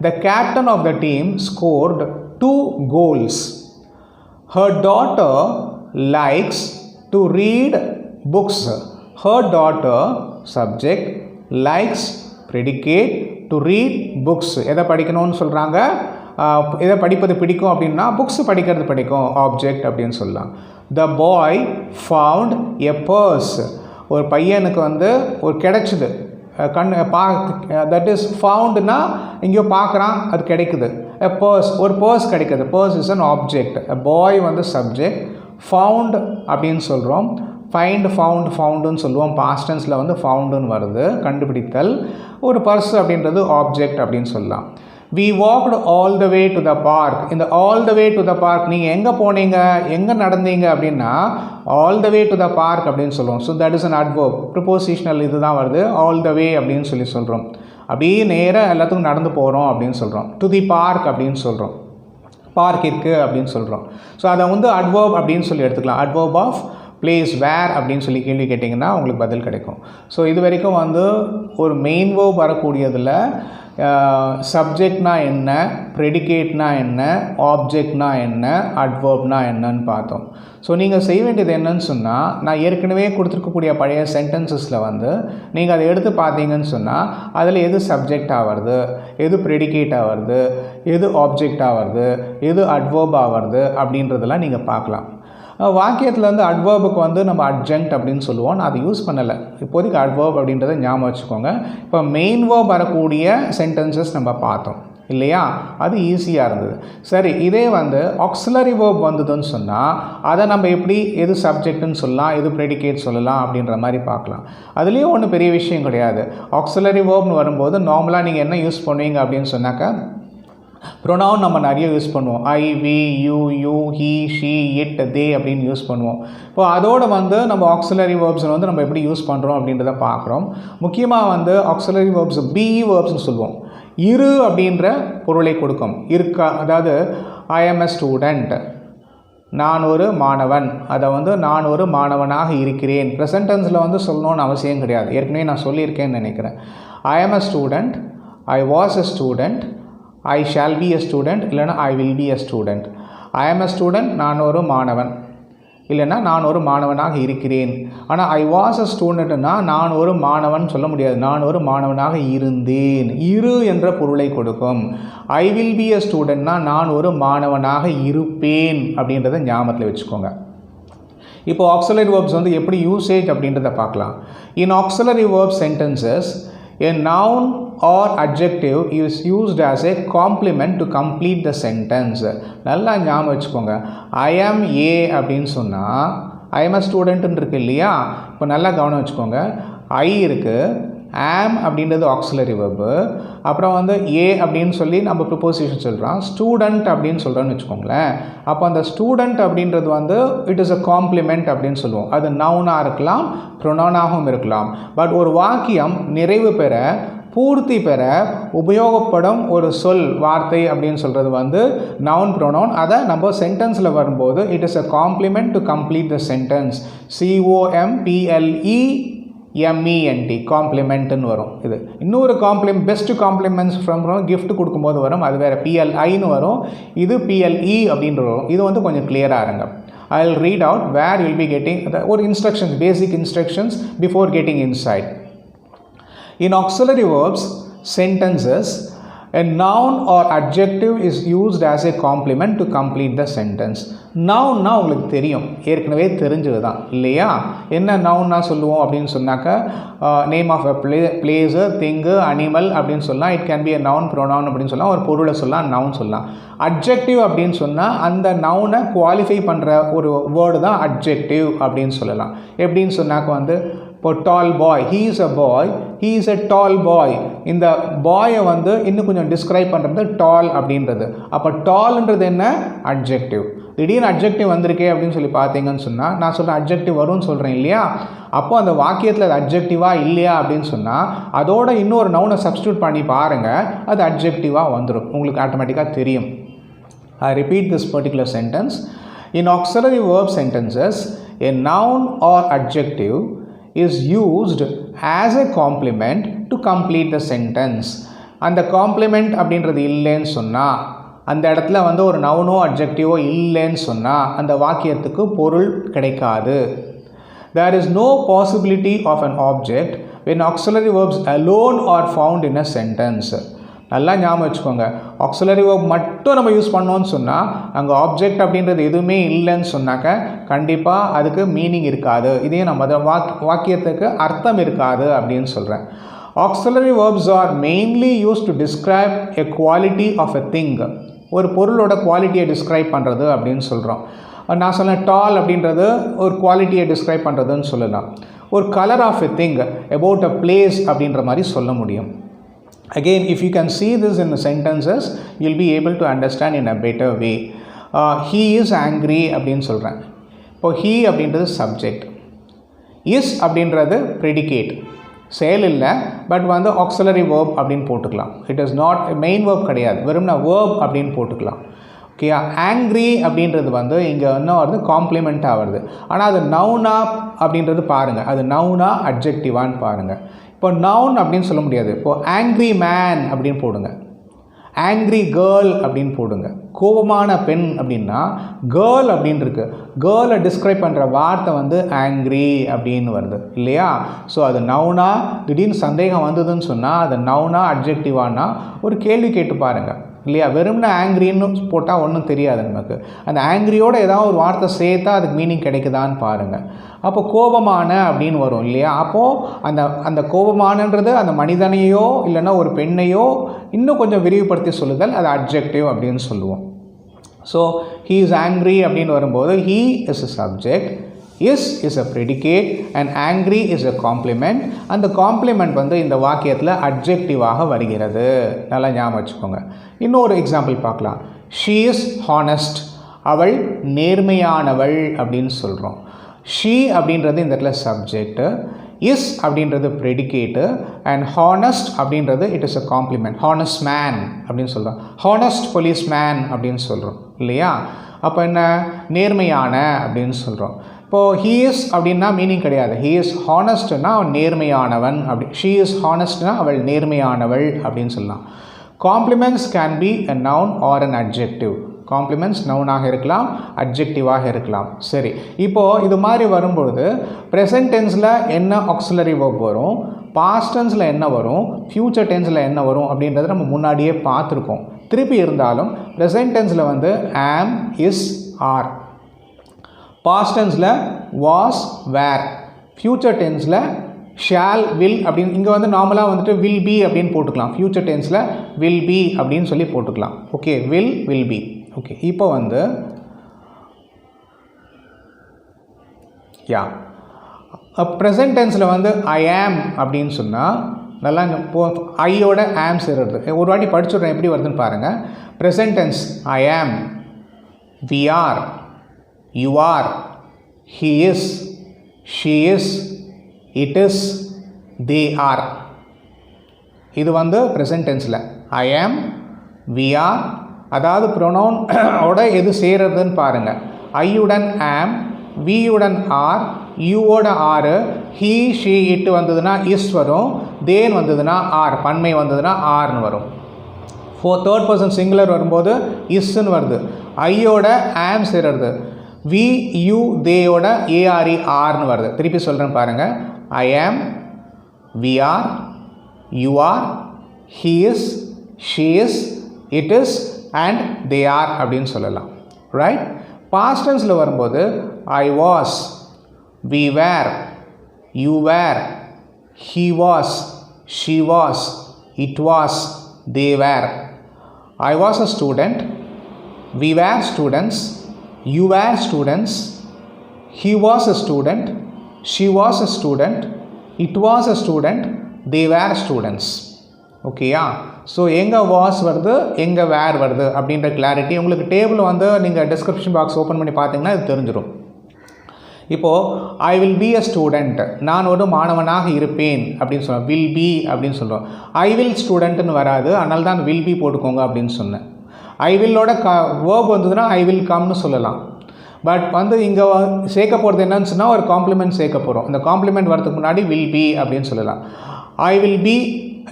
The captain of the team scored 2 goals. Her daughter likes to read books. Her daughter subject, likes predicate, to read books. எதை படிக்கணும்னு சொல்கிறாங்க, எதை படிப்பது பிடிக்கும் அப்படின்னா புக்ஸ் படிக்கிறது பிடிக்கும், ஆப்ஜெக்ட் அப்படின்னு சொல்லலாம். த பாய் ஃபவுண்ட் எ பர்ஸ். ஒரு பையனுக்கு வந்து ஒரு கிடைச்சிது, தட் இஸ் ஃபவுண்டுனா எங்கேயோ பார்க்குறான், அது கிடைக்குது. எ பர்ஸ், ஒரு பர்ஸ் கிடைக்குது, பர்ஸ் இஸ் அன் ஆப்ஜெக்ட். எ பாய் வந்து சப்ஜெக்ட், ஃபவுண்ட் அப்படின்னு சொல்கிறோம். ஃபைண்ட், ஃபவுண்டுன்னு சொல்லுவோம். பாஸ்ட் டென்ஸில் வந்து ஃபவுண்டுன்னு வருது, கண்டுபிடித்தல். ஒரு பர்ஸ் அப்படின்றது ஆப்ஜெக்ட் அப்படின்னு சொல்லலாம். We walked all the way to the park. இந்த all the way to the park நீங்கள் எங்கே போனீங்க, எங்கே நடந்தீங்க அப்படின்னா all the way to the park அப்படின்னு சொல்லுவோம். So that is an adverb, prepositional இது தான் வருது, all the way அப்படின்னு சொல்கிறோம். அப்படியே நேராக எல்லாத்துக்கும் நடந்து போகிறோம் அப்படின்னு சொல்கிறோம். டு தி பார்க் அப்படின்னு சொல்கிறோம், பார்க்கிற்கு அப்படின்னு சொல்கிறோம். ஸோ அதை வந்து adverb அப்படின்னு சொல்லி எடுத்துக்கலாம். adverb ஆஃப் பிளேஸ், வேர் அப்படின்னு சொல்லி கேள்வி கேட்டிங்கன்னா உங்களுக்கு பதில் கிடைக்கும். ஸோ இது வரைக்கும் வந்து ஒரு மெயின் வேர்ப் வரக்கூடியதில் சப்ஜெக்ட்னா என்ன, ப்ரெடிகேட்னா என்ன, ஆப்ஜெக்ட்னா என்ன, அட்வர்ப்னா என்னன்னு பார்த்தோம். ஸோ நீங்கள் செய்ய வேண்டியது என்னன்னு சொன்னால், நான் ஏற்கனவே கொடுத்துருக்கக்கூடிய பழைய சென்டென்சஸில் வந்து நீங்கள் அதை எடுத்து பார்த்தீங்கன்னு சொன்னால் அதில் எது சப்ஜெக்டாக வருது, எது ப்ரெடிகேட்டாக வருது, எது ஆப்ஜெக்டாக வருது, எது அட்வர்பாக வருது அப்படின்றதெல்லாம் நீங்கள் பார்க்கலாம். வாக்கியத்தில் வந்து அட்வர்புக்கு வந்து நம்ம அட்ஜங்க்ட் அப்படின்னு சொல்லுவோம். நான் அதை யூஸ் பண்ணலை இப்போதைக்கு. அட்வர்ப் அப்படின்றத ஞாபகம் வச்சுக்கோங்க. இப்போ மெயின் வேர்ப் வரக்கூடிய சென்டென்சஸ் நம்ம பார்த்தோம் இல்லையா, அது ஈஸியாக இருந்தது. சரி, இதே வந்து ஆக்சிலரி வேர்ப் வந்ததுன்னு சொன்னால் அதை நம்ம எப்படி எது சப்ஜெக்ட்னு சொல்லலாம், எது ப்ரெடிகேட் சொல்லலாம் அப்படின்ற மாதிரி பார்க்கலாம். அதுலேயும் ஒன்றும் பெரிய விஷயம் கிடையாது. ஆக்சிலரி வேர்ப்னு வரும்போது நார்மலாக நீங்கள் என்ன யூஸ் பண்ணுவீங்க அப்படின்னு சொன்னாக்கா ப்ரொனவுன் நம்ம நிறைய யூஸ் பண்ணுவோம். I, we, you, you, he, she, it, they அப்படின்னு யூஸ் பண்ணுவோம். இப்போ அதோடு வந்து நம்ம ஆக்சிலரி வேர்ப்ஸை வந்து நம்ம எப்படி யூஸ் பண்ணுறோம் அப்படின்றத பார்க்குறோம். முக்கியமாக வந்து ஆக்சிலரி வேர்ப்ஸ் பி வேர்ப்ஸ்னு சொல்லுவோம். இரு அப்படின்ற பொருளை கொடுக்கும். இருக்கா, அதாவது ஐ ஆம் எ ஸ்டூடெண்ட், நான் ஒரு மாணவன், அதை வந்து நான் ஒரு மாணவனாக இருக்கிறேன். ப்ரெசன்ட் டென்ஸில் வந்து சொல்லணும்னு அவசியம் கிடையாது, ஏற்கனவே நான் சொல்லியிருக்கேன்னு நினைக்கிறேன். I am a student, I was a student, I shall be a student, இல்லைனா I will be a student. I am a student, நான் ஒரு மாணவன், இல்லைனா நான் ஒரு மாணவனாக இருக்கிறேன். ஆனால் ஐ வாஸ் அ ஸ்டூடெண்ட்னா நான் ஒரு மாணவன் சொல்ல முடியாது, நான் ஒரு மாணவனாக இருந்தேன். இரு என்ற பொருளை கொடுக்கும். ஐ வில் பி எ ஸ்டூடெண்ட்னா நான் ஒரு மாணவனாக இருப்பேன் அப்படின்றத ஞாபகத்தில் வச்சுக்கோங்க. இப்போ ஆக்சிலரி வேர்ப்ஸ் வந்து எப்படி யூசேஜ் அப்படின்றத பார்க்கலாம். In auxiliary verb sentences a noun or adjective is used as a complement to complete the sentence. நல்லா ஞாபகம் வச்சுக்கோங்க. I am a அப்படின்னு சொன்னால் I am a student இருக்கு இல்லையா. இப்போ நல்லா கவனம் வச்சுக்கோங்க. I இருக்குது, am அப்படின்றது ஆக்சிலரி வெர்பு, அப்புறம் வந்து a அப்படின்னு சொல்லி நம்ம ப்ரிப்போசிஷன் சொல்கிறோம். ஸ்டூடெண்ட் அப்படின்னு சொல்கிறோன்னு வச்சுக்கோங்களேன். அப்போ அந்த ஸ்டூடெண்ட் அப்படின்றது வந்து இட் இஸ் அ காம்ப்ளிமெண்ட் அப்படின்னு சொல்லுவோம். அது நவுனாக இருக்கலாம், ப்ரொனவுனாகவும் இருக்கலாம். பட் ஒரு வாக்கியம் நிறைவு பெற, பூர்த்தி பெற உபயோகப்படும் ஒரு சொல், வார்த்தை அப்படின்னு சொல்கிறது வந்து நவுன் ப்ரொனவுன். அதை நம்ம சென்டென்ஸில் வரும்போது it is a complement to complete the sentence. COMPLEMENT காம்ப்ளிமெண்ட்டுன்னு வரும். இது இன்னொரு பெஸ்ட் காம்ப்ளிமெண்ட்ஸ் ஃப்ரம் கிஃப்ட் கொடுக்கும்போது வரும், அது வேறு PLIன்னு வரும். இது PLE அப்படின்ற வரும். இது வந்து கொஞ்சம் கிளியராக இருங்க. I will read out where you will be getting ஒரு instructions, basic instructions before getting inside. In auxiliary verbs sentences, a noun or adjective is used as a complement to complete the sentence. நவுன்னா உங்களுக்கு தெரியும், ஏற்கனவே தெரிஞ்சது தான் இல்லையா? என்ன நவுன்னா சொல்லுவோம் அப்படின்னு சொன்னாக்கா, name of a place, thing, animal அப்படின்னு சொல்லலாம். It can be a noun, pronoun அப்படின்னு சொல்லலாம். ஒரு பொருளை சொல்லலாம், நவுன் சொல்லலாம். அட்ஜெக்டிவ் அப்படின்னு சொன்னால் அந்த நவுனை குவாலிஃபை பண்ணுற ஒரு வேர்டு தான் அட்ஜெக்டிவ் அப்படின்னு சொல்லலாம். எப்படின்னு சொன்னாக்க வந்து இப்போ tall boy, he is a boy, he is a tall boy. இந்த பாயை வந்து இன்னும் கொஞ்சம் டிஸ்கிரைப் பண்ணுறது டால் அப்படின்றது. அப்போ டால்ன்றது என்ன? அட்ஜெக்டிவ். திடீர்னு அட்ஜெக்டிவ் வந்திருக்கே அப்படின்னு சொல்லி பார்த்தீங்கன்னு சொன்னால், நான் சொல்கிறேன் அட்ஜெக்டிவ் வரும்னு சொல்கிறேன் இல்லையா? அப்போது அந்த வாக்கியத்தில் அது அட்ஜெக்டிவாக இல்லையா அப்படின்னு சொன்னால் அதோட இன்னொரு நவுனை சப்ஸ்டியூட் பண்ணி பாருங்கள், அது அட்ஜெக்டிவாக வந்துடும், உங்களுக்கு ஆட்டோமேட்டிக்காக தெரியும். I repeat this particular sentence. In auxiliary verb sentences, a noun or adjective is used as a complement to complete the sentence. அந்த காம்ப்ளிமெண்ட் அப்படின்றது இல்லைன்னு சொன்னால், அந்த இடத்துல வந்து ஒரு நவுனோ அட்ஜெக்டிவோ இல்லைன்னு சொன்னால் அந்த வாக்கியத்துக்கு பொருள் கிடைக்காது. There is no possibility of an object when auxiliary verbs alone are found in a sentence. நல்லா ஞாபகம் வச்சுக்கோங்க, ஆக்சிலரி வேர்ப் மட்டும் நம்ம யூஸ் பண்ணோன்னு சொன்னால், அங்கே ஆப்ஜெக்ட் அப்படின்றது எதுவுமே இல்லைன்னு சொன்னாக்க கண்டிப்பாக அதுக்கு மீனிங் இருக்காது. இதே நம்ம அதை வாக்கியத்துக்கு அர்த்தம் இருக்காது அப்படின்னு சொல்கிறேன். Auxiliary verbs are mainly use to describe a quality of a thing. ஒரு பொருளோட குவாலிட்டியை டிஸ்கிரைப் பண்ணுறது அப்படின்னு சொல்கிறோம். நான் சொன்னேன் டால் அப்படின்றது ஒரு குவாலிட்டியை டிஸ்கிரைப் பண்ணுறதுன்னு சொல்லலாம். ஒரு colour of a thing, about a place அப்படின்ற மாதிரி சொல்ல முடியும். Again, if you can see this in the sentences, you'll be able to understand in a better way. He is angry அப்படின்னு சொல்கிறேன். இப்போ he அப்படின்றது சப்ஜெக்ட், is அப்படின்றது predicate, செயல் இல்லை, பட் வந்து ஆக்சிலரி வேர்ப் அப்படின்னு போட்டுக்கலாம். It is not main verb கிடையாது, வெறும்னா வேர்ப் அப்படின்னு போட்டுக்கலாம். ஓகே, ஆங்க்ரி அப்படின்றது வந்து இங்கே இன்னும் வருது, காம்ப்ளிமெண்ட்டாக வருது. ஆனால் அது நவுனா அப்படின்றது பாருங்கள், அது நவுனா அட்ஜெக்டிவான்னு பாருங்கள். இப்போ நவுன் அப்படின்னு சொல்ல முடியாது. இப்போது ஆங்க்ரி மேன் அப்படின்னு போடுங்க, ஆங்க்ரி கேர்ள் அப்படின்னு போடுங்க. கோபமான பெண் அப்படின்னா கேர்ள் அப்படின்னு இருக்குது, கேர்ளை டிஸ்கிரைப் பண்ணுற வார்த்தை வந்து ஆங்க்ரி அப்படின்னு வருது இல்லையா? ஸோ அது நவுனா, திடீர்னு சந்தேகம் வந்ததுன்னு சொன்னால் அது நவுனா அட்ஜெக்டிவானா ஒரு கேள்வி கேட்டு பாருங்கள் இல்லையா? வெறும்னா ஆங்க்ரின்னு போட்டால் ஒன்றும் தெரியாது நமக்கு. அந்த ஆங்க்ரியோடு ஏதாவது ஒரு வார்த்தை சேர்த்தா அதுக்கு மீனிங் கிடைக்குதான்னு பாருங்கள். அப்போ கோபமான அப்படின்னு வரும் இல்லையா? அப்போது அந்த கோபமானன்றது அந்த மனிதனையோ இல்லைன்னா ஒரு பெண்ணையோ இன்னும் கொஞ்சம் விரிவுபடுத்தி சொல்லுதல், அது அட்ஜெக்டிவ் அப்படின்னு சொல்லுவோம். ஸோ he is angry அப்படின்னு வரும்போது he is a subject, is a predicate and angry is a complement. அந்த காம்ப்ளிமெண்ட் வந்து இந்த வாக்கியத்தில் அட்ஜெக்டிவாக வருகிறது. நல்லா ஞாபகம் வச்சுக்கோங்க. இன்னொரு எக்ஸாம்பிள் பார்க்கலாம். she is honest, அவள் நேர்மையானவள் அப்படின்னு சொல்கிறோம். she அப்படின்றது இந்த இடத்துல சப்ஜெக்ட், is அப்படின்றது ப்ரெடிகேட்டு அண்ட் ஹானஸ்ட் அப்படின்றது it is a complement. Honest man அப்படின்னு சொல்கிறோம், ஹானஸ்ட் போலீஸ் மேன் அப்படின்னு சொல்கிறோம் இல்லையா? அப்போ என்ன, நேர்மையான அப்படின்னு சொல்கிறோம். இப்போது he is அப்படின்னா மீனிங் கிடையாது. he is honestனா அவன் நேர்மையானவன் அப்படி, she is honestனா அவள் நேர்மையானவள் அப்படின்னு சொல்லலாம். Compliments can be a noun or an adjective. Compliments நவுனாக இருக்கலாம், அட்ஜெக்டிவாக இருக்கலாம். சரி, இப்போது இது மாதிரி வரும்பொழுது ப்ரெசன்ட் டென்ஸில் என்ன ஆக்சிலரி வேர்ப் வரும், பாஸ்ட் டென்ஸில் என்ன வரும், ஃப்யூச்சர் டென்ஸில் என்ன வரும் அப்படின்றத நம்ம முன்னாடியே பார்த்துருக்கோம். திருப்பி இருந்தாலும் ப்ரெசன்ட் டென்ஸில் வந்து am, is, are, பாஸ்ட் டென்ஸில் was, were, ஃப்யூச்சர் டென்ஸில் ஷால், வில் அப்படின்னு இங்கே வந்து நார்மலாக வந்துட்டு வில் பி அப்படின்னு போட்டுக்கலாம். ஃப்யூச்சர் டென்ஸில் வில் பி அப்படின்னு சொல்லி போட்டுக்கலாம். Okay, will be. ஓகே, இப்போ வந்து ப்ரெசன்ட் டென்ஸில் வந்து ஐ ஆம் அப்படின்னு சொன்னால் நல்லா ஐயோட ஆம் சேர்றது. ஒரு வாட்டி படிச்சுடுறேன் எப்படி வருதுன்னு பாருங்கள். Present tense I am, we are, you are, he is, she is, it is, they are. இது வந்து present டென்ஸில் I am, we R, அதாவது ப்ரொனவுன் ஓட எது சேர்றதுன்னு பாருங்கள். ஐயுடன் ஆம், வியுடன் ஆர், யூவோட ஆறு, ஹீ ஷீ இட்டு வந்ததுன்னா இஸ் வரும், தேன் வந்ததுன்னா ஆர், பன்மை வந்ததுன்னா ஆர்னு வரும். தேர்ட் பர்சன் சிங்குலர் வரும்போது இஸ்ன்னு வருது. ஐயோட ஆம் சேர்றது, வி யூ தேயோட ஏஆர்இ ஆர்னு வருது. திருப்பி சொல்கிறேன் பாருங்கள். I am, we are, you are, he is, she is, it is and they are அப்படின்னு சொல்லலாம். ரைட். பாஸ்ட் டென்ஸில் வரும்போது I was, we were, you were, he was, she was, it was, they were. I was a student, we were students, you were students, he was a student, she was a student, it was a student, they were students. ஓகேயா? So எங்கே was வருது எங்கே வேர் வருது அப்படின்ற clarity உங்களுக்கு table வந்து நீங்கள் description box open பண்ணி பார்த்தீங்கன்னா இது தெரிஞ்சிடும். இப்போது ஐ வில் பி அ ஸ்டூடெண்ட், நான் ஒரு மாணவனாக இருப்பேன் அப்படின்னு சொல்லுவேன். வில் பி அப்படின்னு சொல்கிறோம். ஐ வில் ஸ்டூடெண்ட்டுன்னு வராது, அதனால தான் வில் பி போட்டுக்கோங்க அப்படின்னு சொன்னேன். ஐ வில்லோட வேர்ப் வந்ததுன்னா ஐ வில் கம்னு சொல்லலாம். பட் வந்து இங்கே சேர்க்க போகிறது என்னன்னு சொன்னால் ஒரு காம்ப்ளிமெண்ட் சேர்க்க போகிறோம். இந்த காம்ப்ளிமெண்ட் வரதுக்கு முன்னாடி வில் பி அப்படின்னு சொல்லலாம். ஐ will B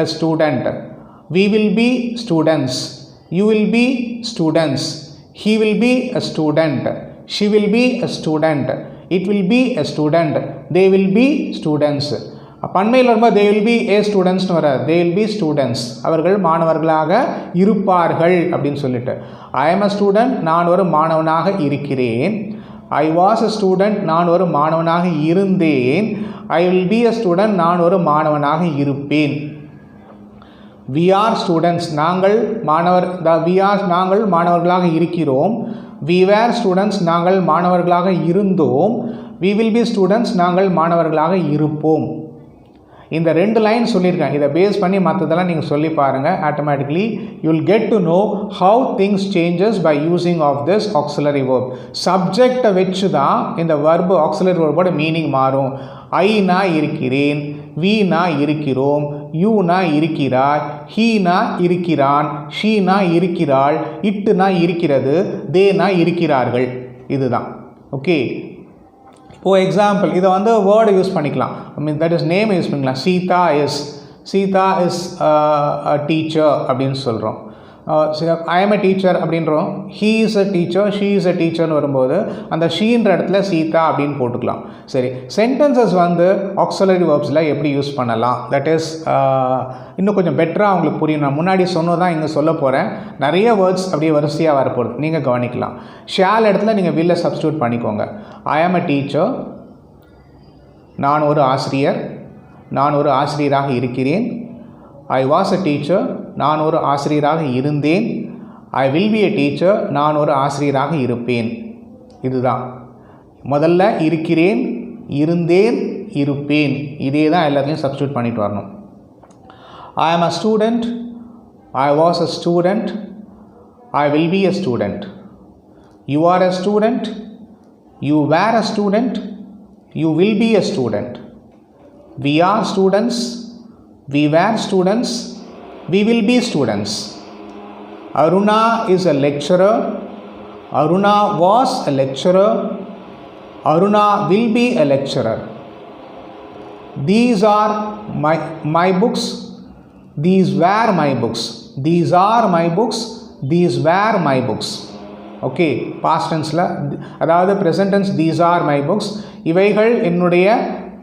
a student, we will be students, you will be students, he will be a student, she will be a student, it will be a student, they will be students. பன்மையில் வரும்போது they will be a students வர, they will be students, அவர்கள் மாணவர்களாக இருப்பார்கள் அப்படின்னு சொல்லிட்டு. I am a student, நான் ஒரு மாணவனாக இருக்கிறேன். I was a student, நான் ஒரு மாணவனாக இருந்தேன். I will be a student, நான் ஒரு மாணவனாக இருப்பேன். we are students, நாங்கள் மாணவர்களாக இருக்கிறோம். we were students, நாங்கள் மாணவர்களாக இருந்தோம். we will be students, நாங்கள் மாணவர்களாக இருப்போம். இந்த 2 லைன் சொல்லியிருக்கேன். இதை பேஸ் பண்ணி மற்றதெல்லாம் நீங்கள் சொல்லி பாருங்கள். Automatically you will get to know how things changes by using of this auxiliary verb. சப்ஜெக்டை வச்சு தான் இந்த வர்பு ஆக்சிலரி வேர்போட மீனிங் மாறும். ஐனா இருக்கிறேன், வீனா இருக்கிறோம், யூனா இருக்கிறார், ஹீனா இருக்கிறான், ஷீனா இருக்கிறாள், இட்டுனா இருக்கிறது, தேனா இருக்கிறார்கள். இதுதான். ஓகே. இப்போது எக்ஸாம்பிள் இதை வந்து வேர்டு யூஸ் பண்ணிக்கலாம். தட் இஸ் நேம் யூஸ் பண்ணிக்கலாம். சீதா இஸ் அ டீச்சர் அப்படின்னு சொல்கிறோம். ஐ எம் எ டீச்சர் அப்படின்றோம். He is a teacher, she is a டீச்சர்னு வரும்போது அந்த ஷீன்ற இடத்துல சீதா அப்படின்னு போட்டுக்கலாம். சரி, சென்டென்சஸ் வந்து ஆக்சிலரி வேர்ப்ஸில் எப்படி யூஸ் பண்ணலாம், தட் இஸ் இன்னும் கொஞ்சம் பெட்டராக அவங்களுக்கு புரியும். நான் முன்னாடி சொன்னதான் இங்கே சொல்ல போகிறேன். நிறைய வேர்ட்ஸ் அப்படியே வரிசையாக வரப்போகுது, நீங்கள் கவனிக்கலாம். ஷால் இடத்துல நீங்கள் வில்லை சப்ஸ்டியூட் பண்ணிக்கோங்க. ஐ ஆம் அ டீச்சர், நான் ஒரு ஆசிரியர், நான் ஒரு ஆசிரியராக இருக்கிறேன். ஐ வாஸ் அ டீச்சர், நான் ஒரு ஆசிரியராக இருந்தேன். ஐ வில் பி எ டீச்சர், நான் ஒரு ஆசிரியராக இருப்பேன். இதுதான். முதல்ல இருக்கிறேன், இருந்தேன், இருப்பேன், இதே தான் எல்லாத்தையும் சப்ஸ்டியூட் பண்ணிட்டு வரணும். I am a student, I was a student, I will be a student. You are a student, you were a student, you will be a student. We are students, we were students, we will be students. Aruna is a lecturer, Aruna was a lecturer, Aruna will be a lecturer. These are my books, these were my books, these are my books, these were my books. Okay, past டென்ஸில் அதாவது present tense these are my books, இவைகள் என்னுடைய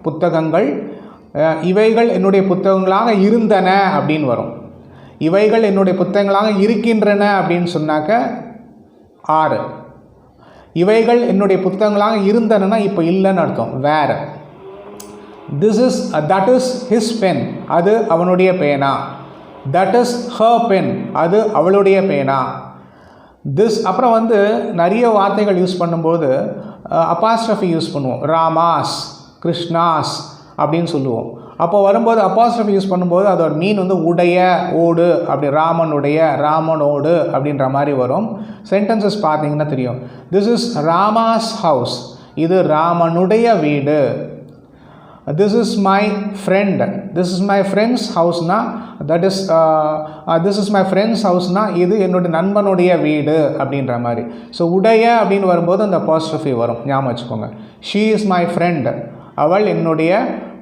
புத்தகங்கள், இவைகள் என்னுடைய புத்தகங்களாக இருந்தன அப்படின்னு வரும். இவைகள் என்னுடைய புத்தகங்களாக இருக்கின்றன அப்படின்னு சொன்னாக்க 6. இவைகள் என்னுடைய புத்தகங்களாக இருந்தன இப்போ இல்லைன்னு அர்த்தம், வேறு. தட் இஸ் ஹிஸ் பென், அது அவனுடைய பேனா. தட் இஸ் ஹர் பென், அது அவளுடைய பேனா. அப்புறம் வந்து நிறைய வார்த்தைகள் யூஸ் பண்ணும்போது அப்பாஸ்ட்ரஃபி யூஸ் பண்ணுவோம். ராமாஸ், கிருஷ்ணாஸ் அப்படின்னு சொல்லுவோம். அப்போ வரும்போது அப்பாஸ்ட்ரஃபி யூஸ் பண்ணும்போது அதோட மீன் வந்து உடைய, ஓடு, அப்படி ராமனுடைய, ராமனோடு அப்படின்ற மாதிரி வரும். சென்டென்சஸ் பார்த்தீங்கன்னா தெரியும். திஸ் இஸ் ராமாஸ் ஹவுஸ், இது ராமனுடைய வீடு. This is my friend, this is my friend's ஹவுஸ்னா, that is this is my friend's ஹவுஸ்னா இது என்னுடைய நண்பனுடைய வீடு அப்படின்ற மாதிரி. ஸோ உடைய அப்படின்னு வரும்போது அந்த அப்பாஸ்ட்ரஃபி வரும், ஞாபகம் வச்சுக்கோங்க. ஷீ இஸ் மை ஃப்ரெண்ட், அவள் என்னுடைய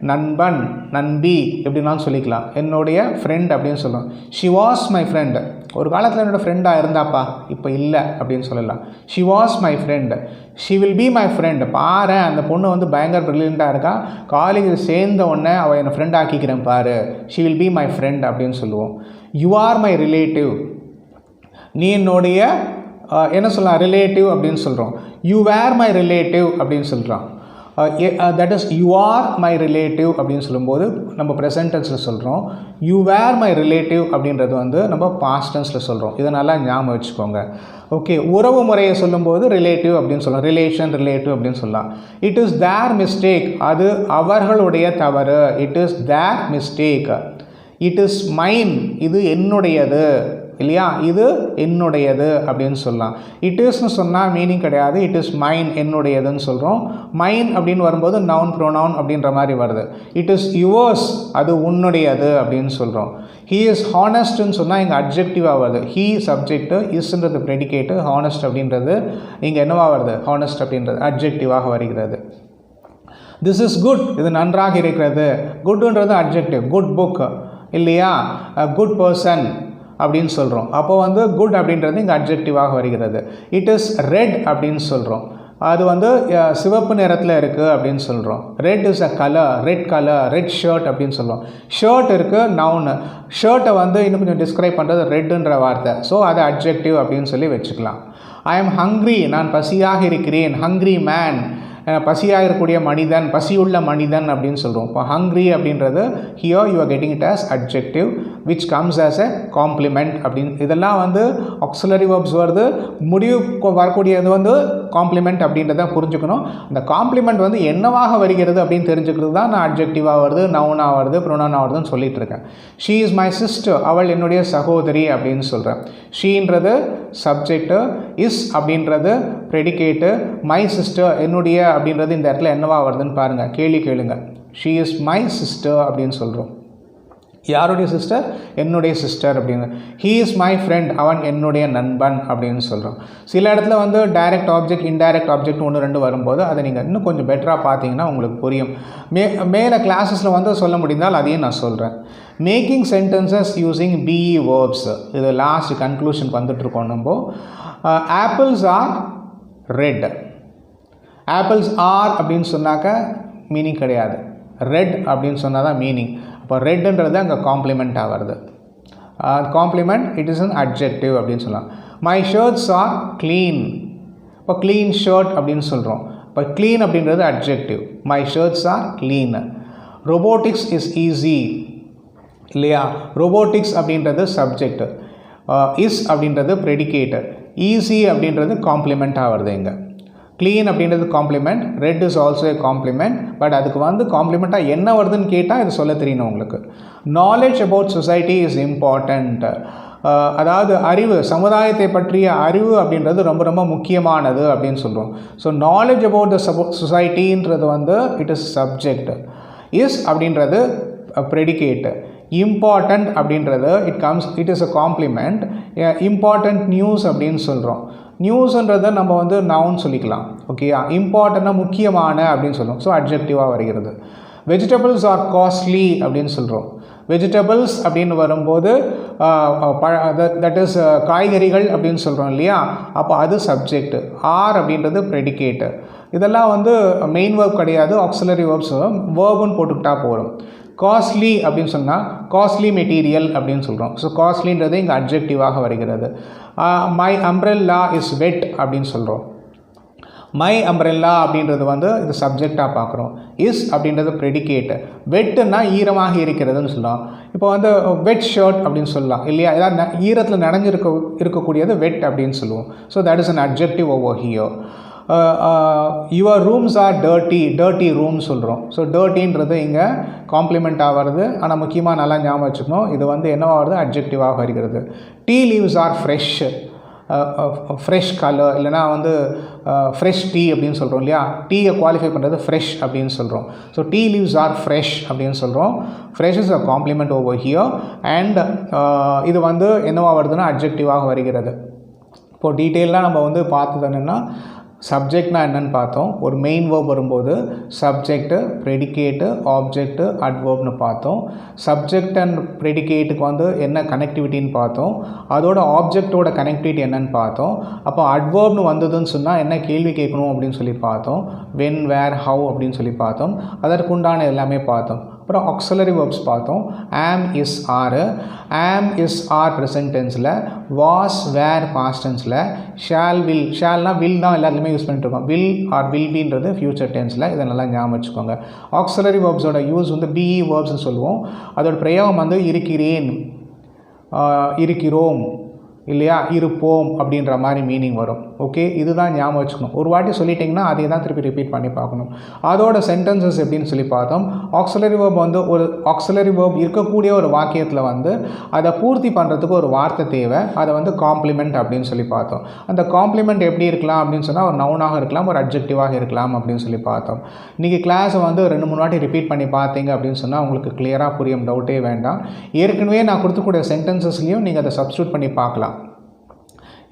நண்பன், நண்பி எப்படின்னாலும் சொல்லிக்கலாம். என்னுடைய ஃப்ரெண்ட் அப்படின்னு சொல்லலாம். ஷி வாஸ் மை ஃப்ரெண்ட், ஒரு காலத்தில் என்னோடய ஃப்ரெண்டாக இருந்தாப்பா, இப்போ இல்லை அப்படின்னு சொல்லலாம். She was my friend. She will be my friend. பாரு, அந்த பொண்ணு வந்து பயங்கர ப்ரில்லியண்ட்டாக இருக்கா, காலேஜில் சேர்ந்த உடனே அவள் என்னை ஃப்ரெண்ட் ஆக்கிக்கிறேன் பாரு, she will be my friend அப்படின்னு சொல்லுவோம். யூ ஆர் மை ரிலேட்டிவ், நீ என்னுடைய என்ன சொல்லலாம், ரிலேட்டிவ் அப்படின்னு சொல்கிறோம். யூ வேர் மை ரிலேட்டிவ் அப்படின்னு சொல்கிறோம். That is you are my relative அப்படின்னு சொல்லும்போது நம்ம ப்ரெசன்ட் டென்ஸில் சொல்கிறோம். யூ வேர் மை ரிலேட்டிவ் அப்படின்றது வந்து நம்ம பாஸ்ட் டென்ஸில் சொல்கிறோம். இதை நல்லா ஞாபகம் வச்சுக்கோங்க. ஓகே, உறவு முறையை சொல்லும்போது ரிலேட்டிவ் அப்படின்னு சொல்லலாம், ரிலேஷன் ரிலேட்டிவ் அப்படின்னு சொல்லலாம். இட் இஸ் தேர் மிஸ்டேக், அது அவர்களுடைய தவறு. It is their mistake. It is mine, இது என்னுடையது இல்லையா, இது என்னுடையது அப்படின்னு சொல்லலாம். இட் இஸ்ன்னு சொன்னால் மீனிங் கிடையாது. இட் இஸ் மைன், என்னுடையதுன்னு சொல்கிறோம். மைன் அப்படின்னு வரும்போது நவுன் ப்ரோனவுன் அப்படின்ற மாதிரி வருது. இட் இஸ் யுவர்ஸ், அது உன்னுடையது அப்படின்னு சொல்கிறோம். ஹீ இஸ் ஹானஸ்ட்னு சொன்னால் இங்கே அட்ஜெக்டிவாக வருது. ஹீ சப்ஜெக்ட்டு, இஸ்ன்றது ப்ரெடிகேட்டு, ஹானஸ்ட் அப்படின்றது இங்கே என்னவாக வருது, ஹானஸ்ட் அப்படின்றது அட்ஜெக்டிவாக வருகிறது. திஸ் இஸ் குட், இது நன்றாக இருக்கிறது. குட்ன்றது அட்ஜெக்டிவ். குட் புக் இல்லையா, குட் பர்சன் அப்படின்னு சொல்கிறோம். அப்போ வந்து குட் அப்படின்றது இங்கே அட்ஜெக்டிவாக வருகிறது. இட் இஸ் ரெட் அப்படின்னு சொல்கிறோம். அது வந்து சிவப்பு நிறத்தில் இருக்குது அப்படின்னு சொல்கிறோம். Red is a colour, red colour, red shirt அப்படின்னு சொல்கிறோம். ஷர்ட் இருக்குது, நவுனு. ஷர்ட்டை வந்து இன்னும் கொஞ்சம் டிஸ்கிரைப் பண்ணுறது ரெட்டுன்ற வார்த்தை. ஸோ அது அட்ஜெக்டிவ் அப்படின்னு சொல்லி வச்சுக்கலாம். ஐ எம் ஹங்க்ரி, நான் பசியாக இருக்கிறேன். ஹங்க்ரி மேன், பசியாக இருக்கக்கூடிய மனிதன், பசியுள்ள மனிதன் அப்படின்னு சொல்கிறோம். இப்போ ஹங்க்ரி அப்படின்றது here you are getting it as adjective which comes as a complement அப்படின்னு. இதெல்லாம் வந்து ஆக்சிலரி வெர்ப்ஸ் வருது, முடிவு வரக்கூடியது வந்து காம்ப்ளிமெண்ட் அப்படின்றத புரிஞ்சுக்கணும். அந்த காம்ப்ளிமெண்ட் வந்து என்னவாக வருகிறது அப்படின்னு தெரிஞ்சுக்கிறது தான் நான் அட்ஜெக்டிவாக வருது, நவுனாக வருது, ப்ரொனவுனாக வருதுன்னு சொல்லிட்டு இருக்கேன். ஷீ இஸ் மை சிஸ்டர், அவள் என்னுடைய சகோதரி அப்படின்னு சொல்கிறேன். ஷீன்றது சப்ஜெக்டு, இஸ் அப்படின்றது ப்ரெடிகேட்டு, மை சிஸ்டர் என்னுடைய அப்படின்றது இந்த இடத்துல என்னவா வருதுன்னு பாருங்கள், கேளுங்க. ஷீ இஸ் மை சிஸ்டர் அப்படின்னு சொல்கிறோம். யாருடைய சிஸ்டர், என்னுடைய சிஸ்டர் அப்படின்னு. ஹீ இஸ் மை ஃப்ரெண்ட், அவன் என்னுடைய நண்பன் அப்படின்னு சொல்கிறோம். சில இடத்துல வந்து டைரக்ட் ஆப்ஜெக்ட், இன்டைரக்ட் ஆப்ஜெக்ட் 1-2 வரும்போது அதை நீங்கள் இன்னும் கொஞ்சம் பெட்டராக பார்த்தீங்கன்னா உங்களுக்கு புரியும். மேலே கிளாஸஸில் வந்து சொல்ல முடிந்தால் அதையும் நான் சொல்கிறேன். Making sentences using be verbs, இது லாஸ்ட் கன்க்ளூஷனுக்கு வந்துட்டுருக்கோம். நம்ம apples are red. Apples are அப்படின்னு சொன்னாக்க மீனிங் கிடையாது, ரெட் அப்படின்னு சொன்னால் தான் மீனிங். இப்போ ரெட்டுன்றது அங்கே காம்ப்ளிமெண்ட்டாக வருது. Complement, it is an adjective அப்படின்னு சொல்லலாம். My shirts are clean. இப்போ க்ளீன் ஷர்ட் அப்படின்னு சொல்கிறோம். இப்போ க்ளீன் அப்படின்றது adjective. My shirts are clean. Robotics is easy இல்லையா, ரொபோட்டிக்ஸ் அப்படின்றது சப்ஜெக்ட், இஸ் அப்படின்றது ப்ரெடிகேட்டு, ஈஸி அப்படின்றது காம்ப்ளிமெண்ட்டாக வருது இங்கே. க்ளீன் அப்படின்றது complement, red is also a complement. But அதுக்கு வந்து காம்ப்ளிமெண்ட்டாக என்ன வருதுன்னு கேட்டால் இது சொல்ல தெரியணும் உங்களுக்கு. Knowledge about society is important. அதாவது அறிவு, சமுதாயத்தை பற்றிய அறிவு அப்படின்றது ரொம்ப ரொம்ப முக்கியமானது அப்படின்னு சொல்கிறோம். ஸோ நாலேஜ் அபவுட் த சொசைட்டின்றது வந்து இட் இஸ் சப்ஜெக்ட். இஸ் அப்படின்றது ப்ரெடிகேட்டு. இம்பார்ட்டண்ட் அப்படின்றது it is a complement. Important news அப்படின்னு சொல்கிறோம். நியூஸ்ன்றதை நம்ம வந்து நவுன் சொல்லிக்கலாம். ஓகேயா, இம்பார்ட்டண்ட்டாக முக்கியமான அப்படின்னு சொல்கிறோம். ஸோ அட்ஜெக்டிவாக வருகிறது. வெஜிடபிள்ஸ் ஆர் காஸ்ட்லி அப்படின்னு சொல்கிறோம். வெஜிடபிள்ஸ் அப்படின்னு வரும்போது தட் இஸ் காய்கறிகள் அப்படின்னு சொல்கிறோம் இல்லையா, அப்போ அது சப்ஜெக்ட். ஆர் அப்படின்றது ப்ரெடிகேட்டு. இதெல்லாம் வந்து மெயின் வேர்ப் கிடையாது, ஆக்சிலரி வேர்ப்ஸ், வேர்புன்னு போட்டுக்கிட்டா போகிறோம். காஸ்ட்லி அப்படின்னு சொன்னால் காஸ்ட்லி மெட்டீரியல் அப்படின்னு சொல்கிறோம். ஸோ காஸ்ட்லின்றது இங்கே அட்ஜெக்டிவாக வருகிறது. மை அம்ப்ரெல்லா இஸ் வெட் அப்படின்னு சொல்கிறோம். மை அம்ப்ரெல்லா அப்படின்றது வந்து இது சப்ஜெக்டாக பார்க்குறோம். இஸ் அப்படின்றது ப்ரெடிகேட்டு. வெட்டுன்னா ஈரமாக இருக்கிறதுன்னு சொல்லலாம். இப்போ வந்து வெட் ஷர்ட் அப்படின்னு சொல்லலாம் இல்லையா, ஏதாவது ஈரத்தில் இருக்கக்கூடியது வெட் அப்படின்னு சொல்லுவோம். So that is an adjective over here. Your rooms are dirty ரூம்னு சொல்கிறோம். ஸோ டர்ட்டின்றது இங்கே காம்ப்ளிமெண்ட் ஆகிறது. ஆனால் முக்கியமாக நல்லா ஞாபகம் வச்சுக்கணும், இது வந்து என்னவாகிறது, அட்ஜெக்டிவாக வருகிறது. Tea leaves are fresh colour, இல்லைனா வந்து ஃப்ரெஷ் டீ அப்படின்னு சொல்கிறோம் இல்லையா. டீயை குவாலிஃபை பண்ணுறது ஃப்ரெஷ் அப்படின்னு சொல்கிறோம். So tea leaves are fresh அப்படின்னு சொல்கிறோம். Fresh is a complement over here. And இது வந்து என்னவா வருதுன்னா அட்ஜெக்டிவாக வருகிறது. இப்போது டீட்டெயிலாக நம்ம வந்து பார்த்தது என்னென்னா, சப்ஜெக்ட்னா என்னென்னு பார்த்தோம். ஒரு மெயின் வேர்ப் வரும்போது சப்ஜெக்ட்டு, ப்ரெடிகேட்டு, ஆப்ஜெக்ட்டு, அட்வர்ப்னு பார்த்தோம். சப்ஜெக்ட் அண்ட் ப்ரெடிகேட்டுக்கு வந்து என்ன கனெக்டிவிட்டின்னு பார்த்தோம். அதோட ஆப்ஜெக்டோட கனெக்டிவிட்டி என்னென்னு பார்த்தோம். அப்போ அட்வர்ப்னு வந்ததுன்னு சொன்னால் என்ன கேள்வி கேட்கணும் அப்படின்னு சொல்லி பார்த்தோம். வென், வேர், ஹவு அப்படின்னு சொல்லி பார்த்தோம். அதற்குண்டான எல்லாமே பார்த்தோம். அப்புறம் ஆக்ஸிலரி வேர்ப்ஸ் பார்த்தோம். Am, is, are. Am, is, are present டென்ஸில், வாஸ், வேர் பாஸ்ட் டென்ஸில், ஷால், வில். ஷால்னா வில் தான் எல்லாத்துலேயுமே யூஸ் பண்ணிட்டுருக்கோம். வில் ஆர் வில் பீன்றது ஃபியூச்சர் டென்ஸில். இதை நல்லா ஞாபகம் வச்சுக்கோங்க. ஆக்ஸிலரி வேர்ப்ஸோட யூஸ் வந்து பிஇ வேர்ப்ஸ்னு சொல்லுவோம். அதோட பிரயோகம் வந்து இருக்கிறேன், இருக்கிறோம், இல்லையா, இருப்போம் அப்படின்ற மாதிரி மீனிங் வரும். ஓகே, இதுதான் ஞாபகம் வச்சுக்கணும். ஒரு வாட்டி சொல்லிட்டிங்கன்னா அதே தான் திருப்பி ரிப்பீட் பண்ணி பார்க்கணும். அதோட சென்டென்சஸ் எப்படின்னு சொல்லி பார்த்தோம். ஆக்ஸிலரி வேர்ப் வந்து ஒரு ஆக்ஸிலரி வேர்ப் இருக்கக்கூடிய ஒரு வாக்கியத்தில் வந்து அதை பூர்த்தி பண்ணுறதுக்கு ஒரு வார்த்தை தேவை. அதை வந்து காம்ப்ளிமெண்ட் அப்படின்னு சொல்லி பார்த்தோம். அந்த காம்ப்ளிமெண்ட் எப்படி இருக்கலாம் அப்படின்னு சொன்னால் ஒரு நவுனாக இருக்கலாம், ஒரு அட்ஜெக்டிவாக இருக்கலாம் அப்படின்னு சொல்லி பார்த்தோம். இன்றைக்கி கிளாஸை வந்து 2-3 வாட்டி ரிப்பீட் பண்ணி பார்த்தீங்க அப்படின்னு சொன்னால் உங்களுக்கு கிளியராக புரியும், டவுட்டே வேண்டாம். ஏற்கனவே நான் கொடுத்துக்கூடிய சென்டென்சஸ்லையும் நீங்கள் அதை சப்ஸ்டியூட் பண்ணி பார்க்கலாம்.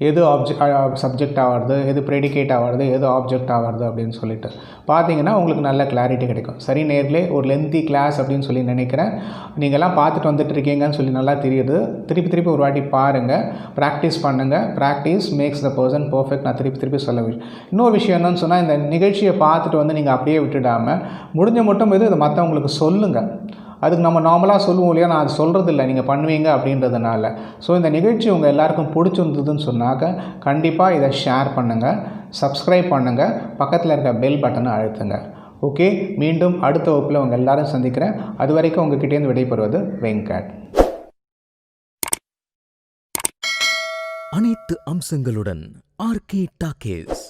எது சப்ஜெக்ட் ஆகிறது, எது ப்ரெடிகேட் ஆகிறது, எது ஆப்ஜெக்ட் ஆகிறது அப்படின்னு சொல்லிட்டு பார்த்தீங்கன்னா உங்களுக்கு நல்ல கிளாரிட்டி கிடைக்கும். சரி நேர்களே, ஒரு லென்த்தி கிளாஸ் அப்படின்னு சொல்லி நினைக்கிறேன். நீங்கள்லாம் பார்த்துட்டு வந்துட்டு இருக்கீங்கன்னு சொல்லி நல்லா தெரியுது. திருப்பி ஒரு வாட்டி பாருங்கள், ப்ராக்டிஸ் பண்ணுங்கள். Practice makes the person perfect. நான் திருப்பி சொல்ல இன்னொரு விஷயம் என்னன்னு சொன்னால், இந்த நிகழ்ச்சியை பார்த்துட்டு வந்து நீங்கள் அப்படியே விட்டுடாமல் முடிஞ்ச மட்டும் இதை மற்றவங்களுக்கு சொல்லுங்கள். அதுக்கு நம்ம நார்மலாக சொல்லுவோம் இல்லையா, நான் அது சொல்கிறது இல்லை, நீங்கள் பண்ணுவீங்க அப்படின்றதுனால. ஸோ இந்த நிகழ்ச்சி உங்கள் எல்லாருக்கும் பிடிச்சிருந்ததுன்னு சொன்னாக்க கண்டிப்பாக இதை ஷேர் பண்ணுங்கள், சப்ஸ்கிரைப் பண்ணுங்கள், பக்கத்தில் இருக்க பெல் பட்டனை அழுத்துங்க. ஓகே, மீண்டும் அடுத்த வகுப்பில் உங்கள் எல்லாரும் சந்திக்கிறேன். அது வரைக்கும் உங்ககிட்டேருந்து விடைபெறுவது வெங்கட். அனைத்து அம்சங்களுடன் ஆர்கே டாக்கீஸ்.